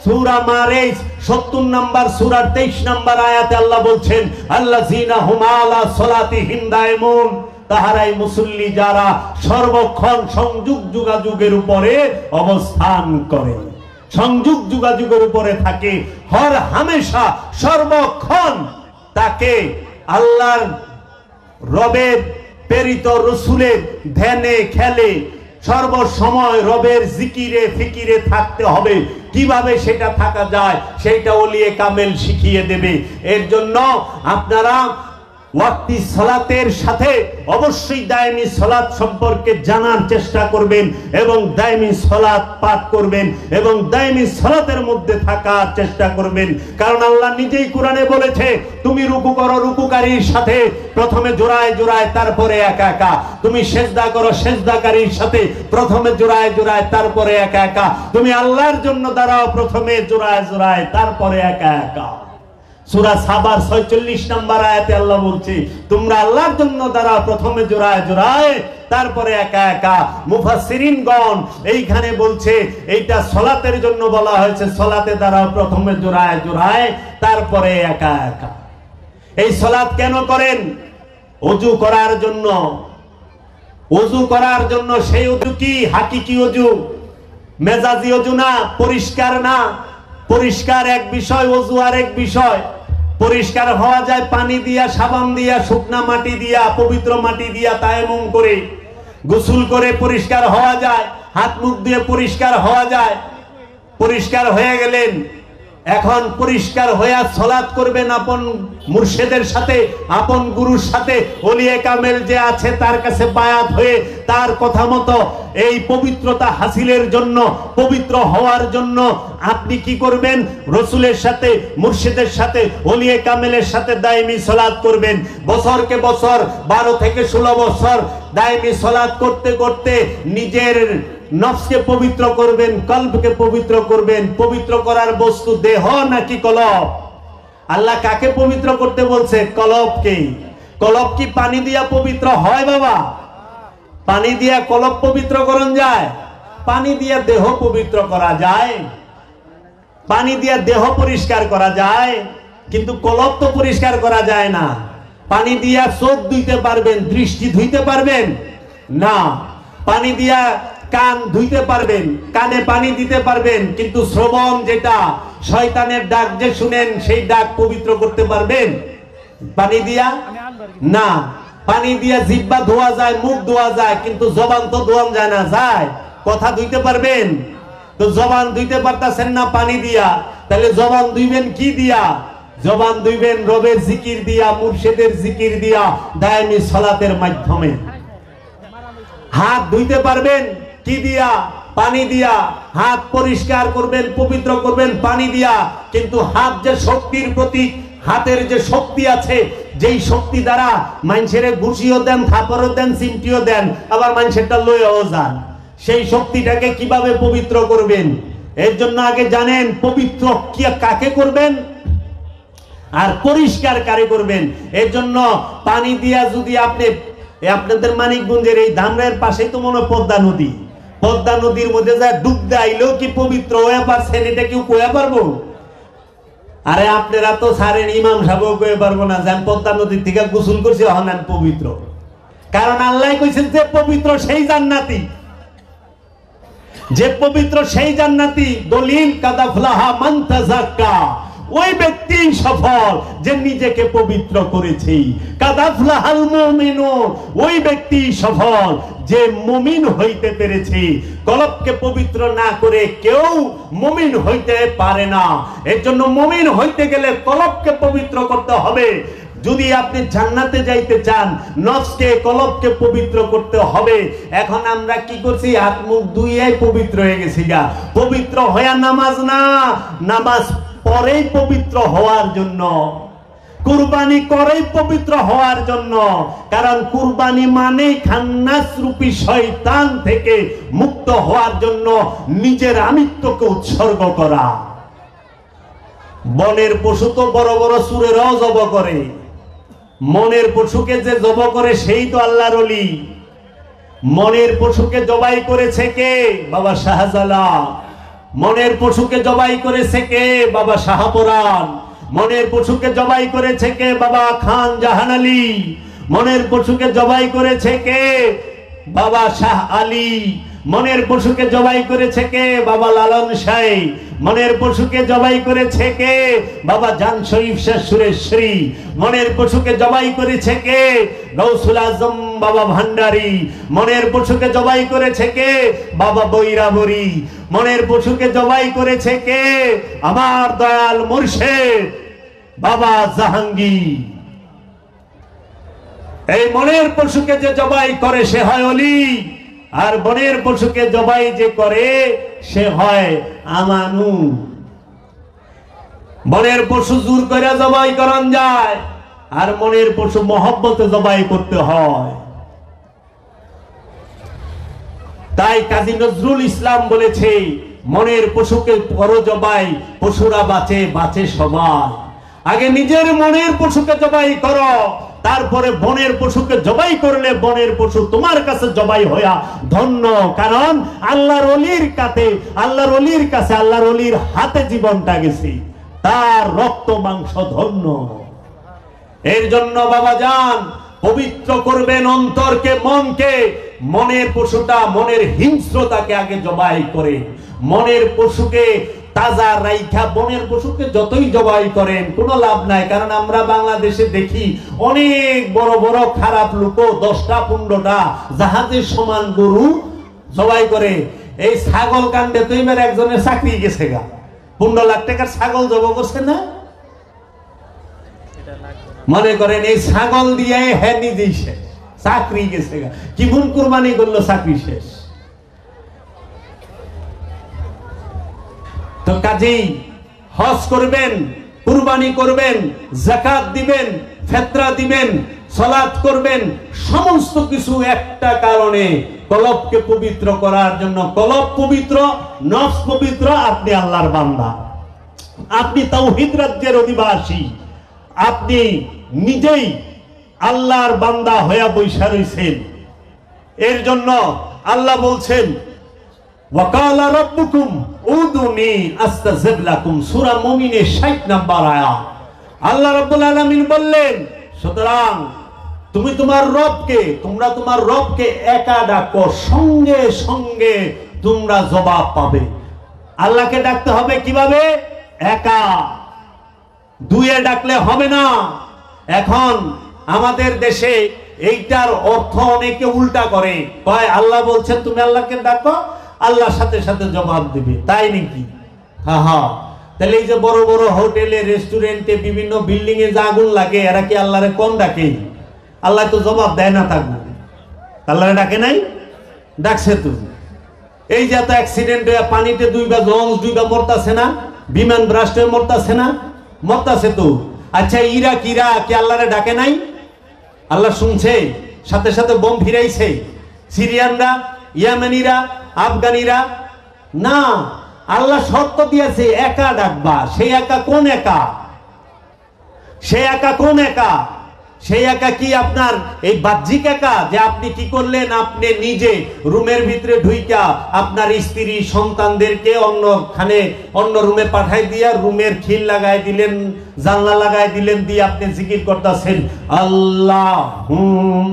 সূরা মারিজ 70 নম্বর সূরার 23 নম্বর আয়াতে আল্লাহ বলছেন, আল্লাযীনা হুম আলা সালাতিহিম দায়মুন, তাহারাই মুসল্লি যারা সর্বক্ষণ সংযোগ যোগাযোগের উপরে অবস্থান করে, সংযোগ যোগাযোগের উপরে থাকে, হর হামেশা সর্বক্ষণ তাকে আল্লাহর রবের প্রেরিত রসুলের ধ্যানে খেলে সর্বসময় রবের জিকিরে ফিকিরে থাকতে হবে। কিভাবে সেটা থাকা যায় সেইটা ওলিয়ে কামেল শিখিয়ে দেবে। এর জন্য আপনারা ওয়াক্তি সালাতের সাথে অবশ্যই দায়মি সালাত সম্পর্কে জানার চেষ্টা করবেন এবং দায়মি সালাত পাঠ করবেন এবং দায়মি সালাতের মধ্যে থাকার চেষ্টা করবেন। কারণ আল্লাহ নিজেই কোরআনে বলেছে, তুমি রুকু করো রুকুকারীর সাথে প্রথমে জোড়ায় জোড়ায় তারপরে একা একা, তুমি সেজদা করো সেজদাকারীর সাথে প্রথমে জোড়ায় জোড়ায় তারপরে একা একা, তুমি আল্লাহর জন্য দাঁড়াও প্রথমে জোড়ায় জোড়ায় তারপরে একা একা। সূরা সাবার 46 নম্বর আয়াতে আল্লাহ বলছে, তোমরা আল্লাহর জন্য দাঁড়াও প্রথমে জোড়ায় জোড়ায় তারপরে একা একা। মুফাসসিরিনগণ এইখানে বলছে এইটা সালাতের জন্য বলা হয়েছে, সালাতে দাঁড়াও প্রথমে জোড়ায় জোড়ায় তারপরে একা একা। এই সালাত কেন করেন? ওযু করার জন্য। ওযু করার জন্য। সেই ওযু কি? হাকিকি ওযু, মেজাজি ওযু না, পরিষ্কার না। পরিষ্কার এক বিষয়, ওযু আর এক বিষয়। পরিষ্কার হওয়া যায় পানি দিয়া, সাবান দিয়া, শুকনা মাটি দিয়া, পবিত্র মাটি দিয়া তায়াম্মুম করে, গোসল করে পরিষ্কার হওয়া যায়, হাত মুখ দিয়ে পরিষ্কার হওয়া যায়। পরিষ্কার হয়ে গেলেন, এখন পরিষ্কার হয়ে সালাত করবেন আপন মুর্শিদের সাথে, আপন গুরুর সাথে, ওলিয়ে কামেল যে আছে তার কাছে বায়াত হয়ে তার কথা মতো এই পবিত্রতা হাসিলের জন্য, পবিত্র হওয়ার জন্য আপনি কি করবেন? রসুলের সাথে, মুর্শিদের সাথে, ওলিয়ে কামেলের সাথে দায়মি সালাত করবেন। বছরকে বছর 12 থেকে 16 বছর দায়মি সালাত করতে করতে নিজের নফসকে পবিত্র করবেন, কলবকে পবিত্র করবেন। পবিত্র করার বস্তু দেহ নাকি কলব? আল্লাহ কাকে পবিত্র করতে বলছে? কলবকে। কলব কি পানি দিয়া পবিত্র হয় বাবা? পানি দিয়া কলব পবিত্র করন যায়? পানি দিয়া দেহ পবিত্র করা যায়, পানি দিয়া দেহ পরিষ্কার করা যায়, কিন্তু কলব তো পরিষ্কার করা যায় না। পানি দিয়া চোখ ধুইতে পারবেন, দৃষ্টি ধুইতে পারবেন না। পানি দিয়া কান ধুইতে পারবেন, কানে পানি দিতে পারবেন, কিন্তু শ্রবণ যেটা শয়তানের ডাক যে শুনেন সেই ডাক পবিত্র করতে পারবেন পানি দিয়া? না। পানি দিয়া জিহ্বা ধোয়া যায়, মুখ ধোয়া যায়, কিন্তু জবান তো ধোয়া যায় না। যায়? কথা ধুইতে পারবেন? তো জবান ধুইতে পারতাছেন না পানি দিয়া, তাহলে জবান ধুইবেন কি দিয়া? জবান ধুইবেন রবের জিকির দিয়া, মুর্শিদের জিকির দিয়া, দায়মি সালাতের মাধ্যমে। হাত ধুইতে পারবেন কি দিয়া? পানি দিয়া। হাত পরিষ্কার করবেন, পবিত্র করবেন পানি দিয়া, কিন্তু হাত যে শক্তির প্রতীক, হাতের যে শক্তি আছে, যেই শক্তি দ্বারা মানুষের ঘুষিও দেন, থাপড়ও দেন, চিমটিও দেন, আবার মানুষেরটা লইয়াও যান, সেই শক্তিটাকে কিভাবে পবিত্র করবেন? এর জন্য আগে জানেন পবিত্র কি কাকে করবেন আর পরিষ্কার কারে করবেন। এর জন্য পানি দিয়া যদি আপনি, আপনাদের মানিকগঞ্জের এই ধামরাইয়ের পাশেই তো মনে হয় পদ্মা নদী, পদ্মা নদীর মধ্যে যা ডুব দিলেও কি পবিত্র হয়ে পারছেন? এটা কেউ কয়ে পারবো? আরে আপনারা তো সারেন, ইমাম সাহেব কয়ে পারবো না যে আমি পদ্মা নদীর থেকে গোসল করছি এখন আমি পবিত্র। কারণ আল্লাহ কইছেন যে পবিত্র সেই জান্নাতি, যে পবিত্র সেই জান্নাতি। দলিল কাদাফলাহা মান তাযাক্কা, ওই ব্যক্তি সফল যে নিজেকে পবিত্র করেছে। কাদাফলাহাল মুমিনুন, ওই ব্যক্তি সফল যে মুমিন হইতে পেরেছে। কলবকে পবিত্র না করে কেউ মুমিন হইতে পারে না। এর জন্য মুমিন হইতে গেলে কলবকে পবিত্র করতে হবে। যদি আপনি জান্নাতে যাইতে চান, নফসকে, কলবকে পবিত্র করতে হবে। এখন আমরা কি করছি? হাত মুখ ধুইয়ে পবিত্র হয়ে গেছি গা। পবিত্র হয়ে নামাজ না, নামাজ পরেই পবিত্র হওয়ার জন্য, কুরবানি করেই পবিত্র হওয়ার জন্য। কারণ কুরবানি মানে খান্নাস রূপী শয়তান থেকে মুক্ত হওয়ার জন্য নিজের আমিত্বকে উৎসর্গ করা। বনের পশু তো বড় বড় সুরেরাও জব করে, মনের পশুকে যে জব করে সেই তো আল্লাহর ওলি। মনের পশুকে জবাই করেছে কে? বাবা শাহজালাল। মনের পশুকে জবাই করেছে কে? বাবা শাহপরান। মনের পশুকে জবাই করেছে কে? বাবা খান জাহান আলী। মনের পশুকে জবাই করেছে কে? বাবা শাহ আলী। মনের পশুকে জবাই করেছে কে? বাবা লালন শাহ। মনের পশুকে জবাই করেছে কে? বাবা জান শরীফ শাহ সুরেশ্বরী। মনের পশুকে জবাই করেছে কে? গৌসুল আজম বাবা ভান্ডারী। মনের পশুকে জবাই করেছে কে? বাবা বৈরাবরী। মনের পশুকে জবাই করেছে কে? আমার দয়াল মুর্শিদ বাবা জাহাঙ্গীর। এই মনের পশুকে যে জবাই করে সে হয় ওলি, আর বনের পশুকে জবাই যে করে সে হয় আমানু। বনের পশু জোর করে জবাই করন যায়, আর মনের পশু মহব্বতে জবাই করতে হয়। তাই কাজী নজরুল ইসলাম বলেছে, মনের পশুকে করো জবাই, পশুরা বাঁচে, বাঁচে সবাই। আগে নিজের মনের পশুকে জবাই করো, তারপরে বনের পশুকে জবাই করলে বনের পশু তোমার কাছে জবাই হইয়া ধন্য। কারণ আল্লাহর ওলির কাছে, আল্লাহর ওলির কাছে, আল্লাহর ওলির হাতে জীবনটা গেছে, তার রক্ত মাংস ধন্য। এর জন্য বাবা যান পবিত্র করবেন অন্তরকে, মনকে। মনের পশুটা, মনের হিংস্রতাকে আগে জবাই করে। মনের পশুকে তাজা রাইখা বনের পশুকে যতই জবাই করেন কোনো লাভ নাই। কারণ আমরা বাংলাদেশে দেখি অনেক বড় বড় খারাপ লোক 10টা 15টা জাহাজের সমান গরু জবাই করে। এই ছাগল কাণ্ডে তো এবার একজনের চাকরি গেছে গা, 15 লাখ টাকার ছাগল জব করছে না? মনে করেন এই ছাগল দিয়ে হ্যাঁ নিজেই শেষ, চাকরি গেছে, কি মন কুরবানি করলো, চাকরি শেষ। তো কাজেই হজ করবেন, কুরবানি করবেন, যাকাত দিবেন, ফিতরা দিবেন, সালাত করবেন, সমস্ত কিছু একটা কারণে, কলবকে পবিত্র করার জন্য। কলব পবিত্র, নফস পবিত্র, আপনি আল্লাহর বান্দা, আপনি তাওহীদ রাজ্যের অধিবাসী, আপনি নিজেই আল্লাহর বান্দা হয়ে বৈশা রইছেন। এর জন্য আল্লাহ বলছেন ওয়াকালা রাব্বুকুম উদুনি আস্তাজিব লাকুম, সূরা মুমিনের 60 নম্বর আয়াত। আল্লাহ রাব্বুল আলামিন বললেন, সুতরাং তুমি তোমার রবকে, তোমরা তোমার রবকে একা ডাকো, সঙ্গে সঙ্গে তোমরা জবাব পাবে। আল্লাহকে ডাকতে হবে কিভাবে? একা, দুয়ে ডাকলে হবে না। এখন আমাদের দেশে এইটার অর্থ অনেকে উল্টা করে, কয় আল্লাহ বলছেন তুমি আল্লাহকে ডাকো, আল্লাহ সাথে সাথে জবাব দিবে, তাই নাকি? হ্যাঁ হ্যাঁ। তাহলে এই যে বড় বড় হোটেলে, রেস্টুরেন্টে, বিভিন্ন বিল্ডিং এ যে আগুন লাগে, এরা কি আল্লাহরে কম ডাকে? আল্লাহ তো জবাব দেয় না, থাকবে আল্লাহরে ডাকে নাই? ডাকছে তো। এই যে এত অ্যাক্সিডেন্ট হয়ে পানিতে দুইবার লঞ্চ দুইবার মরতাছে না, বিমান ব্রাস্ট হয়ে মরতাছে না? মরতাছে তো। আচ্ছা ইরাকিরা কি আল্লাহরে ডাকে নাই? আল্লাহ শুনছে, সাথে সাথে বোম ফিরাইছে। সিরিয়ানরা, ইয়ামেনিরা, আফগানিরা না, আল্লাহ শর্ত দিয়েছে একা ডাকবা। সেই একা কোন একা? সেই একা কোন একা? সেই একা কি আপনার এই বাহ্যিক একা, যে আপনি কি করলেন, আপনি নিজে রুমের ভিতরে ঢুইকা আপনার স্ত্রী সন্তানদেরকে অন্য রুমে পাঠাই দিয়া রুমের খিল লাগাই দিলেন, জানলা লাগাই দিলেন, দিয়ে আপনি জিকির করতেছেন আল্লাহ হুম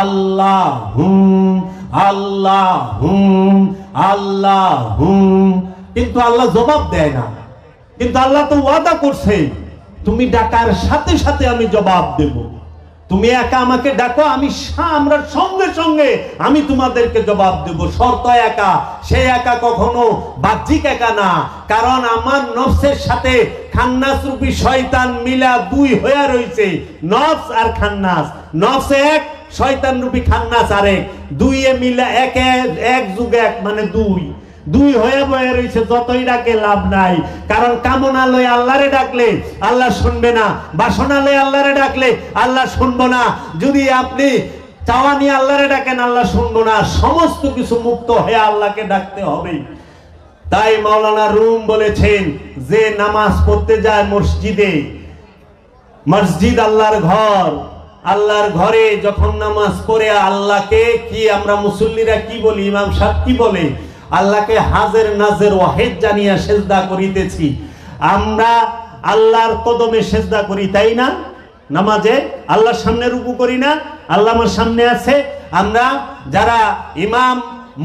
আল্লাহ হুম আল্লাহ হুম আল্লাহ হুম, কিন্তু আল্লাহ জবাব দেয় না। কিন্তু আল্লাহ তো ওয়াদা করছে, তুমি ডাকার সাথে সাথে আমি জবাব দেব। তুমি একা আমাকে ডাকো, আমরা সঙ্গে সঙ্গে আমি তোমাদেরকে জবাব দেব। শর্ত একা, সেই একা কখনো বাহ্যিক একা না। কারণ আমার নফসের সাথে খান্নাস রূপী শয়তান মিলা দুই হয়ে রয়েছে, নফস আর খান্নাস। নফস এক, শয়তান রূপী খান্নাস আরেক, দুইয়ে মিলা এক যুগ এক, মানে দুই হয়ে বয়ে রয়েছে। যতই ডাকে লাভ নাই, কারণ কামনালয়ে আল্লাহরে ডাকলে আল্লাহ শুনবে না, বাসনালয়ে আল্লাহরে ডাকলে আল্লাহ শুনবো না। যদি আপনি চাওয়া নিয়ে আল্লাহরে ডাকেন, আল্লাহ শুনবো না। সমস্ত কিছু মুক্ত হয়ে আল্লাহকে ডাকতে হবে। তাই মাওলানা রুম বলেছেন, যে নামাজ পড়তে যায় মসজিদে, মসজিদ আল্লাহর ঘর, আল্লাহর ঘরে যখন নামাজ পড়ে আল্লাহকে কি আমরা মুসল্লিরা কি বলি, ইমাম সাহেব কি বলে, আল্লাহকে হাজের নাজের ওয়াহিদ জানিয়া সেজদা করিতেছি। আমরা আল্লাহর কদমে সেজদা করি, তাই না? নামাজে আল্লাহর সামনে রুকু করি না? আল্লাহ আমার সামনে আছে। আমরা যারা ইমাম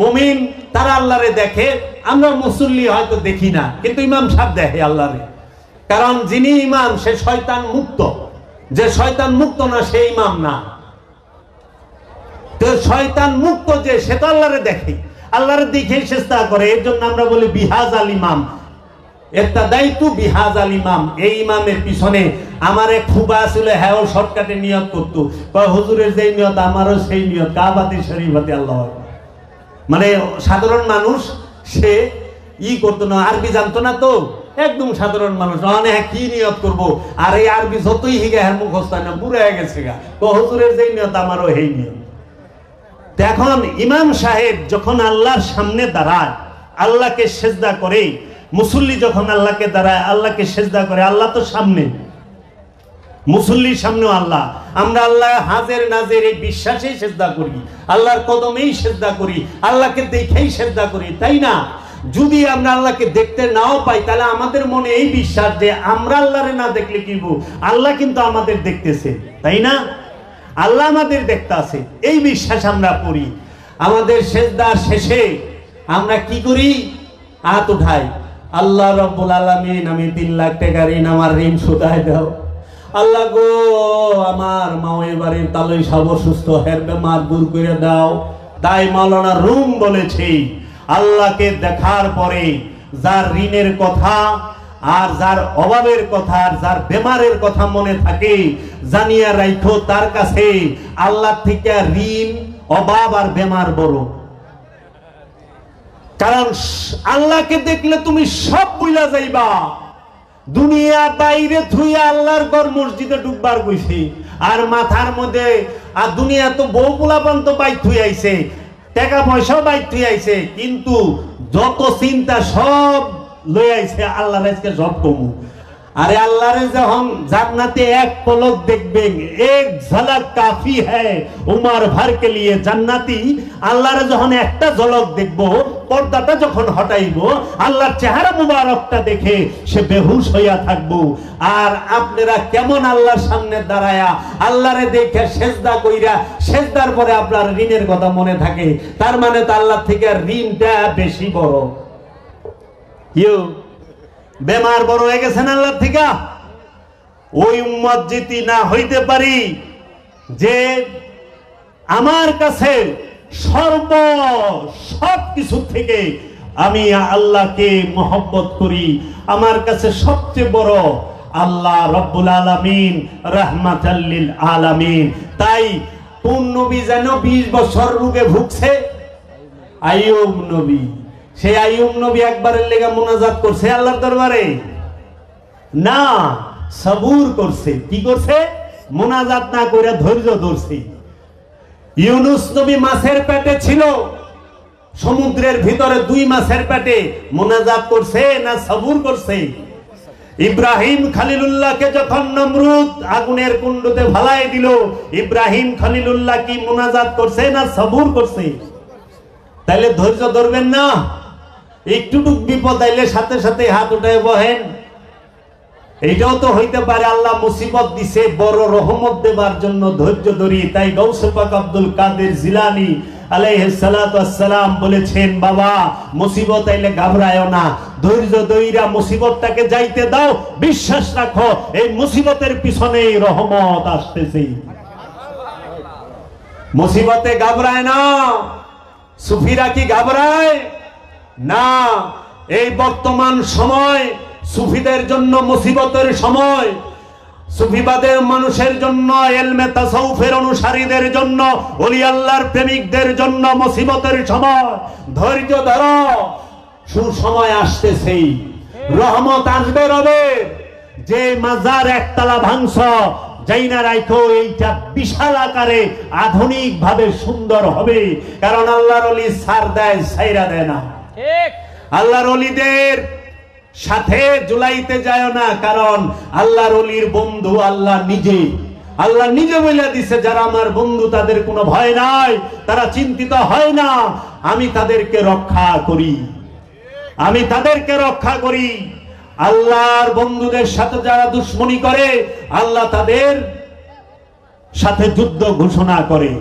মুমিন, তারা আল্লাহরে দেখে, আমরা মুসল্লি হয়তো দেখি না, কিন্তু ইমাম সাহেব দেখে আল্লাহরে। কারণ যিনি ইমাম সে শয়তান মুক্ত, যে শয়তান মুক্ত না সে ইমাম না। তো শয়তান মুক্ত যে, সে তো আল্লাহরে দেখে, আল্লাহর দিকে চেষ্টা করে। এর জন্য আমরা বলি বিহাজ আল ইমাম, ইক্তাদাইতু বিহাজ আল ইমাম। এই ইমামের পিছনে আমার এক ফুবা ছিল, হ্যাঁ শর্টকাটে নিয়ত করতো, হুজুরের যেই নিয়ত আমারও সেই নিয়ত, কাবাতি শরীফাতে আল্লাহ। মানে সাধারণ মানুষ সে করতো না, আরবি জানতো না, তো একদম সাধারণ মানুষ কি নিয়ত করব, আর এই আরবি যতই হিগে হ্যাঁ মুখস্থ না, বুড়ো হয়ে গেছে গা, হুজুরের যেই নিয়ত আমারও সেই নিয়ত। এখন ইমাম সাহেব যখন আল্লাহর সামনে দাঁড়ায়, আল্লাহকে সেজদা করে, মুসল্লি যখন আল্লাহকে দাঁড়ায়, আল্লাহকে সেজদা করে, আল্লাহ তো সামনে, মুসল্লির সামনেও আল্লাহ। আমরা আল্লাহ হাজের নাজের এই বিশ্বাসেই সেজদা করি, আল্লাহর কদমেই সেজদা করি, আল্লাহকে দেখেই সেজদা করি, তাই না? যদি আমরা আল্লাহকে দেখতে নাও পাই, তাহলে আমাদের মনে এই বিশ্বাস যে আমরা আল্লাহরে না দেখলে কি আল্লাহ কিন্তু আমাদের দেখতেছে, তাই না? আল্লাহ আমাদের দেখতে আছে, এই বিশ্বাস আমরা করি। আমাদের সেজদার শেষে আমরা কি করি? হাত উঠাই, আল্লাহ রাব্বুল আলামিন, আমি 3 লাখ টাকা ঋণ, আমার ঋণ শোধাই দাও। আল্লাহ গো, আমার মাওয়ের বাড়ির তালই সব অসুস্থ, হের বেমার দূর করে দাও। তাই মাওলানা রুম বলেছে, আল্লাহকে দেখার পরে যার ঋণের কথা আর যার অভাবের কথা আর যার বেমারের কথা মনে থাকে, জানিয়া রাখো তার কাছে আল্লাহ থেকে ঋণ, অভাব আর বেমার বড়। কারণ আল্লাহকে দেখলে তুমি সব ভুলা যাইবা। দুনিয়া বাইরে থুইয়া আল্লাহর ঘর মসজিদে ডুববার কইছি, আর মাথার মধ্যে আর দুনিয়া তো বউ পোলাপান তো বাইর থুই আইছে, টাকা পয়সাও বাইর থুই আইছে, কিন্তু যত চিন্তা সব লই আইছে আল্লাহর আজকে সব কমু। আরে আল্লাহরে যখন জান্নাতে এক পলক দেখবেন, এক ঝলক কাফি হ্যায় উমর ভর কে লিয়ে জান্নাতি। আল্লাহরে যখন একটা ঝলক দেখবো, পর্দাটা যখন হটাইবো, আল্লাহর চেহারা মুবারকটা দেখে সে বেহুশ হইয়া থাকবো। আর আপনারা কেমন আল্লাহর সামনে দাঁড়ায়া আল্লাহরে দেখে সেজদা কইরা, সেজদার পরে আপনার ঋণের কথা মনে থাকে, তার মানে তো আল্লাহ থেকে ঋণটা বেশি বড়। বেমার বড় হয়ে গেছেন আল্লাহ থেকে। ওই উম্মত যদি না হইতে পারি যে আমার কাছে সব কিছু থেকে আমি আল্লাহকে মহব্বত করি, আমার কাছে সবচেয়ে বড় আল্লাহ রব্বুল আলামিন, রাহমাতাল লিল আলামিন। তাই কোন নবী যেন 20 বছর রোগে ভুগছে? আইয়ুব নবী। সেই আইয়ুব নবী একবারের লেগে মুনাজাত করছে আল্লাহর দরবারে? না, সবুর করছে। কি করছে? মুনাজাত না করে ধৈর্য ধরছে। ইউনুস নবী মাছের পেটে ছিল, সমুদ্রের ভিতরে 2 মাছের পেটে, মুনাজাত করছে না সবুর করছে? ইব্রাহিম খলিলুল্লাহকে যখন নমরুদ আগুনের কুণ্ডতে ফালাই দিল, ইব্রাহিম খলিলুল্লাহ কি মুনাজাত করছে না সবুর করছে? তাইলে ধৈর্য ধরবেন না? একটুটুক বিপদ আইলে সাথে সাথে হাত উঠায় বহেন? এইটাও তো হইতে পারে আল্লাহ মুসিবত দিছে বড় রহমত দেবার জন্য ধৈর্য ধরি। তাই গৌসে পাক আব্দুল কাদের জিলানী আলাইহিস সালাতু ওয়াস সালাম বলেছেন, বাবা মুসিবত আইলে ঘাবড়ায়ও না, ধৈর্য ধইরা মুসিবতটাকে যাইতে দাও, বিশ্বাস রাখো এই মুসিবতের পিছনেই রহমত আসতেছে। মুসিবতে ঘাবড়ায় না। সুফিরা কি ঘাবড়ায়? না। এই বর্তমান সময় সুফিদের জন্য মুসিবতের সময়, সুফিবাদের মানুষের জন্য, ইলমে তাসাউফের অনুসারীদের জন্য, ওলি আল্লাহর প্রেমিকদের জন্য মুসিবতের সময়। ধৈর্য ধরো, সুসময় আসতেছে, রহমত আসবে রবের। যে মাজার একতলা ভাঙছ, জাইনা রাখো এইটা বিশাল আকারে আধুনিক ভাবে সুন্দর হবে। কারণ আল্লাহর ওলি সার দেয়, সাইরা দেয় না। আল্লাহর ওলিদের সাথে জুলাইতে যায় না, কারণ আল্লাহর ওলির বন্ধু আল্লাহ নিজে। আল্লাহ নিজে বলে দিছে, যারা আমার বন্ধু তাদের কোনো ভয় নাই, তারা চিন্তিত হয় না, আমি তাদেরকে রক্ষা করি, আমি তাদেরকে রক্ষা করি। আল্লাহর বন্ধুদের সাথে যারা দুশ্মনী করে, আল্লাহ তাদের সাথে যুদ্ধ ঘোষণা করে।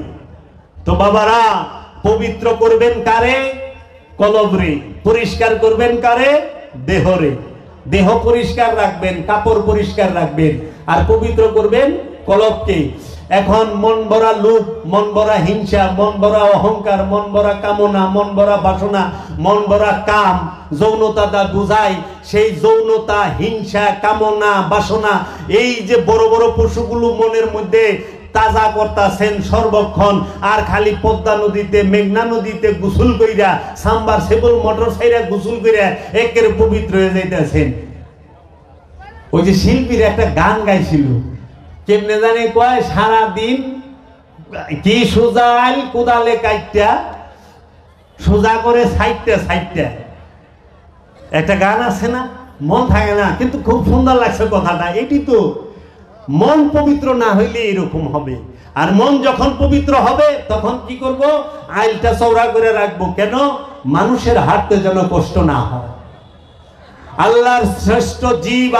তো বাবারা, পবিত্র করবেন কারে? কলবরে। পরিষ্কার করবেন কারে? দেহরে। দেহ পরিষ্কার রাখবেন, কাপড় পরিষ্কার রাখবেন, আর পবিত্র করবেন কলবকে। এখন মন ভরা লোভ, মন ভরা হিংসা, মন ভরা অহংকার, মন ভরা কামনা, মন ভরা বাসনা, মন ভরা কাম, যৌনতা দা বুঝায়। সেই যৌনতা, হিংসা, কামনা, বাসনা, এই যে বড় বড় পশুগুলো মনের মধ্যে তাজা করতেছেন সর্বক্ষণ, আর খালি পদ্মা নদীতে, মেঘনা নদীতে গোসল কইরা, সাম্বার সেবল মোটর সাইরা গোসল কইরা একের পবিত্র হয়ে যাইতেছেন। ওই যে শিল্পীর একটা গান গাইছিল, কেমনে জানে কয়, সারা দিন কি সোজাল কোদালে কাইটা, সোজা করে সাইডটা সাইডটা। একটা গান আছে না, মন থাকে না, কিন্তু খুব সুন্দর লাগছে কথাটা। এটি তো মন পবিত্র না হইলে এরকম হবে। আর মন যখন পবিত্র হবে তখন কি করব? আইলটা চওড়া করে রাখবো। কেন? মানুষের হাঁটতে যেন কষ্ট না হয়। আল্লাহর শ্রেষ্ঠ জীব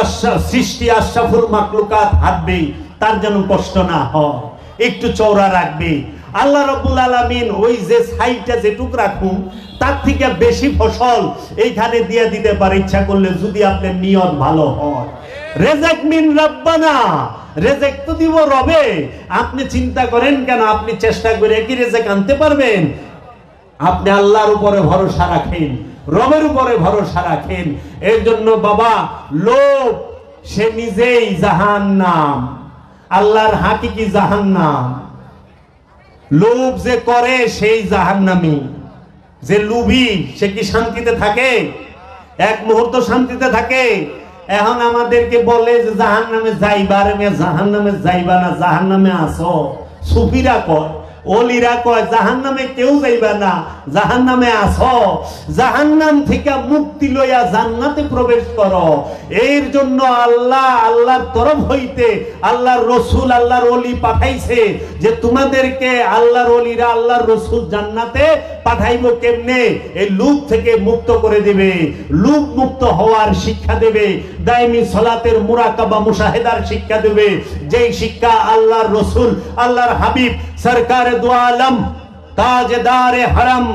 সৃষ্টি আশরাফুল মাখলুকাত হাঁটবে, তার যেন কষ্ট না হয়, একটু চওড়া রাখবে। আল্লাহ রাব্বুল আলামিন ওই যে সাইডটা যেটুক রাখুন, তার থেকে বেশি ফসল এইখানে দিয়ে দিতে পারে ইচ্ছা করলে, যদি আপনার নিয়ত ভালো হয়। রেজেক মিন রাব্বানা, রেজেক তো দিব রবে। আপনি চিন্তা করেন কেন? আপনি চেষ্টা করে কি রেজেক আনতে পারবেন? আপনি আল্লাহর উপরে ভরসা রাখেন। রবের উপরে ভরসা রাখেন। এর জন্য বাবা, লোভ সে নিজেই জাহান্নাম, আল্লাহর হাকিকি জাহান্নাম। লোভ যে করে সেই জাহান্নামী। যে লোভী সে কি শান্তিতে থাকে? এক মুহূর্ত শান্তিতে থাকে? এখন আমাদেরকে বলে যে জাহান্নামে যাইবা, রে মে জাহান্নামে যাইবা না, জাহান্নামে আসো। সুফিরা কয়, ওলিরা কয় জাহান্নামে কেউ যাইবা না, জাহান্নামে আসো, জাহান্নাম থেকে মুক্তি লইয়া জান্নাতে প্রবেশ করো। এর জন্য আল্লাহর তরফ হইতে আল্লাহর রসুল, আল্লাহর ওলি পাঠাইছে যে তোমাদেরকে আল্লাহর ওলিরা, আল্লাহর রসুল জান্নাতে পাঠাইবো কেমনে? এই লুপ থেকে মুক্ত করে দিবে, লুপ মুক্ত হওয়ার শিক্ষা দেবে, দাইমি সালাতের মুরাকাবা মুশাহেদার শিক্ষা দেবে, যেই শিক্ষা আল্লাহর রসুল, আল্লাহর হাবিব সরকার দু আলম, তাজদারে হরম,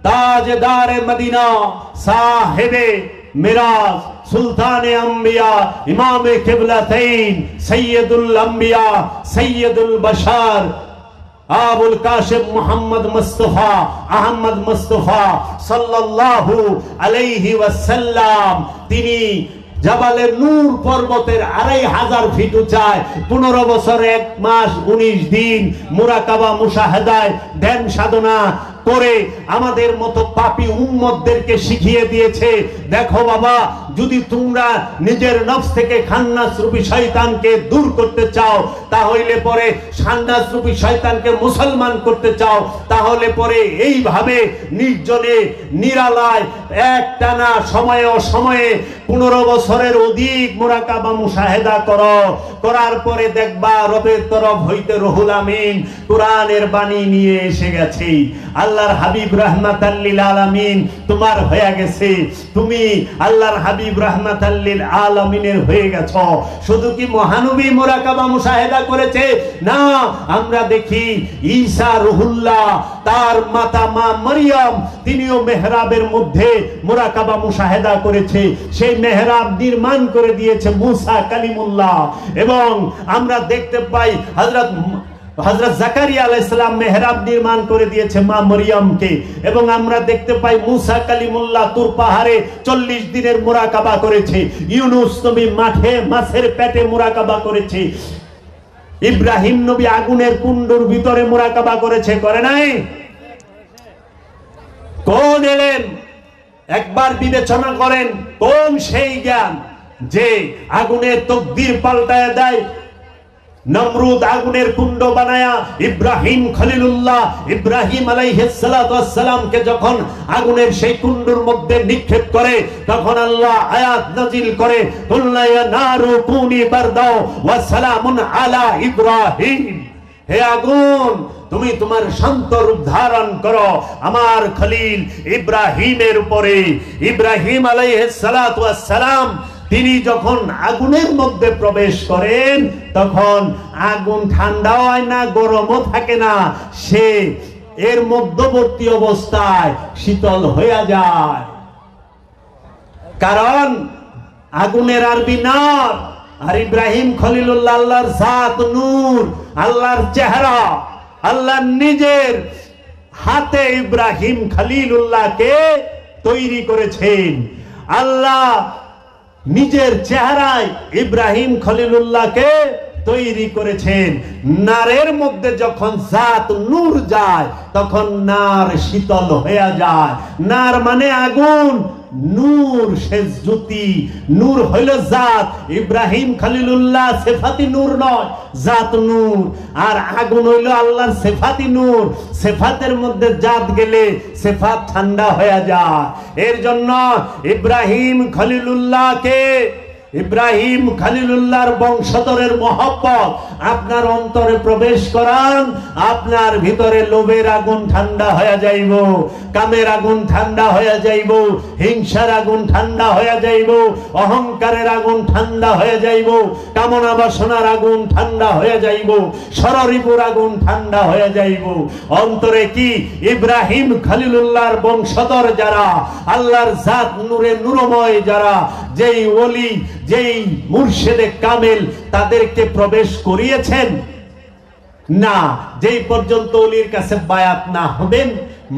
তাজদারে মদিনা, সাহেবে মিরাজ, সুলতানে আম্বিয়া, ইমামে কিবলাতাইন, সৈয়দুল আম্বিয়া, সৈয়দুল বশর, আবুল কাশেম মুহাম্মদ মুস্তাফা আহমদ মুস্তাফা সাল্লাল্লাহু আলাইহি ওয়াসাল্লাম, তিনি জাবালে নূর পর্বতের 2500 ফিট উচ্চায় 15 বছর 1 মাস 19 দিন মুরাকাবা মুশাহাদায় ধ্যান সাধনা করে আমাদের মতো পাপী উম্মতদেরকে শিখিয়ে দিয়েছে। দেখো বাবা, যদি তোমরা নিজের নফস থেকে খান্নাস রূপী শয়তানকে দূর করতে চাও, তাহলে পরে খান্নাস রূপী শয়তানকে মুসলমান করতে চাও, তাহলে পরে এইভাবে নির্জনে নিরালায় একটানা সময়ে অসময়ে 15 বছরের অধিক মুরাকাবা মুশাহেদা করো। করার পরে দেখবা রবের তরফ হইতে রুহুল আমিন কোরআনের বাণী নিয়ে এসে গেছে। আল্লাহর হাবিব রাহমাতাল লিল আলামিন তোমার হয়ে গেছে, তুমি আল্লাহর হাবিব রাহমাতাল লিল আলামিনের হয়ে গেছো। শুধু কি মহানবী মুরাকাবা মুশাহেদা করেছে? না, আমরা দেখি ঈসা রুহুল্লাহ, তার মাতা মা মারিয়াম, তিনিও মেহরাবের মধ্যে মুরাকাবা মুশাহেদা করেছে। সেই মেহরাব নির্মাণ করে দিয়েছে মুসা কালিমুল্লাহ। এবং আমরা দেখতে পাই হযরত জাকারিয়া আলাইহিস সালাম মেহরাব নির্মাণ করে দিয়েছে মা মরিয়মকে। এবং আমরা দেখতে পাই মুসা কালিমুল্লাহ তুর পাহাড়ে 40 দিনের মুরাকাবা করেছে। ইউনুস নবী মাঠে মাছের পেটে মুরাকাবা করেছে। ইব্রাহিম নবী আগুনের কুণ্ডুর ভিতরে মুরাকাবা করেছে, করে নাই? কোন এলেন একবার বিবেচনা করেন, কোন সেই জ্ঞান যে আগুনের তকদির পাল্টায় দেয়? নমরুদ আগুনের কুণ্ড বানায়া ইব্রাহিম খলিলুল্লাহ, ইব্রাহিম আলাইহিস সালাতু ওয়াস সালামকে যখন আগুনের সেই কুণ্ডুর মধ্যে নিক্ষেপ করে, তখন আল্লাহ আয়াত নাজিল করে, কুল্লা ইয়া নারু কুনি বারদাও ওয়া সালামুন আলা ইব্রাহিম। হে আগুন, তুমি তোমার শান্ত রূপ ধারণ করো আমার খলিল ইব্রাহিমের উপরে। ইব্রাহিম আলাইহিস সালাতু ওয়াস সালাম তিনি যখন আগুনের মধ্যে প্রবেশ করেন, তখন আগুন ঠান্ডা হয় না, গরমও থাকে না, সে এর মধ্যবর্তী অবস্থায় শীতল হয়ে যায়। কারণ আগুনের আরবি নার, আর ইব্রাহিম খলিলুল্লাহ আল্লাহর জাত নূর, আল্লাহর চেহারা, আল্লাহ নিজের হাতে ইব্রাহিম খলিলুল্লাহকে তৈরি করেছেন। আল্লাহ নিজের চেহারায় ইব্রাহিম খলিলুল্লাহকে তৈরি করেছেন। নারের মধ্যে যখন জাত নূর যায়, তখন নার শীতল হয়ে যায়। নার মানে আগুন, নূর সে জ্যোতি, নূর হইল জাত। ইব্রাহিম খলিলুল্লাহ সিফাতি নূর নয়, জাত নূর। আর আগুন হইল আল্লাহর সিফাতি নূর। সিফাতের মধ্যে জাত গেলে সিফাত ঠান্ডা হয়ে যায়। এর জন্য ইব্রাহিম খলিলুল্লাহকে, ইব্রাহিম খলিলুল্লাহর বংশধরের মহব্বত আপনার অন্তরে প্রবেশ করান, আপনার ভিতরে লোভের আগুন ঠান্ডা হয়ে যাইব, কামের আগুন ঠান্ডা হয়ে যাইব, হিংসার আগুন ঠান্ডা হয়ে যাইব, অহংকারের আগুন ঠান্ডা হয়ে যাইব, কামনা বাসনার আগুন ঠান্ডা হয়ে যাইব, ষড়রিপুর আগুন ঠান্ডা হয়ে যাইব। অন্তরে কি ইব্রাহিম খলিলুল্লাহর বংশধর যারা, আল্লাহর জাত নূরে নূরময় যারা, যেই ওলি, যেই মুর্শিদে কামেল, তাদেরকে প্রবেশ করিয়েছেন না। যেই পর্যন্ত ওলির কাছে বায়াত না হবেন,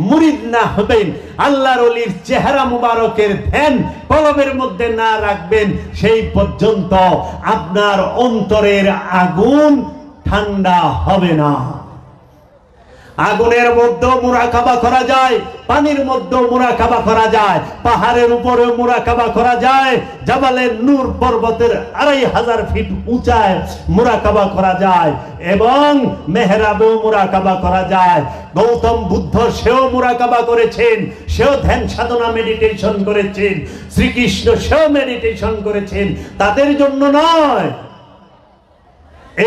মুরিদ না হবেন, আল্লাহর ওলির চেহারা মুবারকের ধ্যান কলবের মধ্যে না রাখবেন, সেই পর্যন্ত আপনার অন্তরের আগুন ঠান্ডা হবে না। আগুনের মধ্যেও মুরাকাবা করা যায়, পানির মধ্যেও মুরাকাবা করা যায়, পাহাড়ের উপরেও মুরাকাবা করা যায়, জাবালের নূর পর্বতের 2500 ফিট উঁচায় মুরাকাবা করা যায়, এবং মেহরাবেও মুরাকাবা করা যায়। গৌতম বুদ্ধ সেও মুরাকাবা করেছেন, সেও ধ্যান সাধনা মেডিটেশন করেছেন, শ্রীকৃষ্ণ সেও মেডিটেশন করেছেন, তাদের জন্য নয়,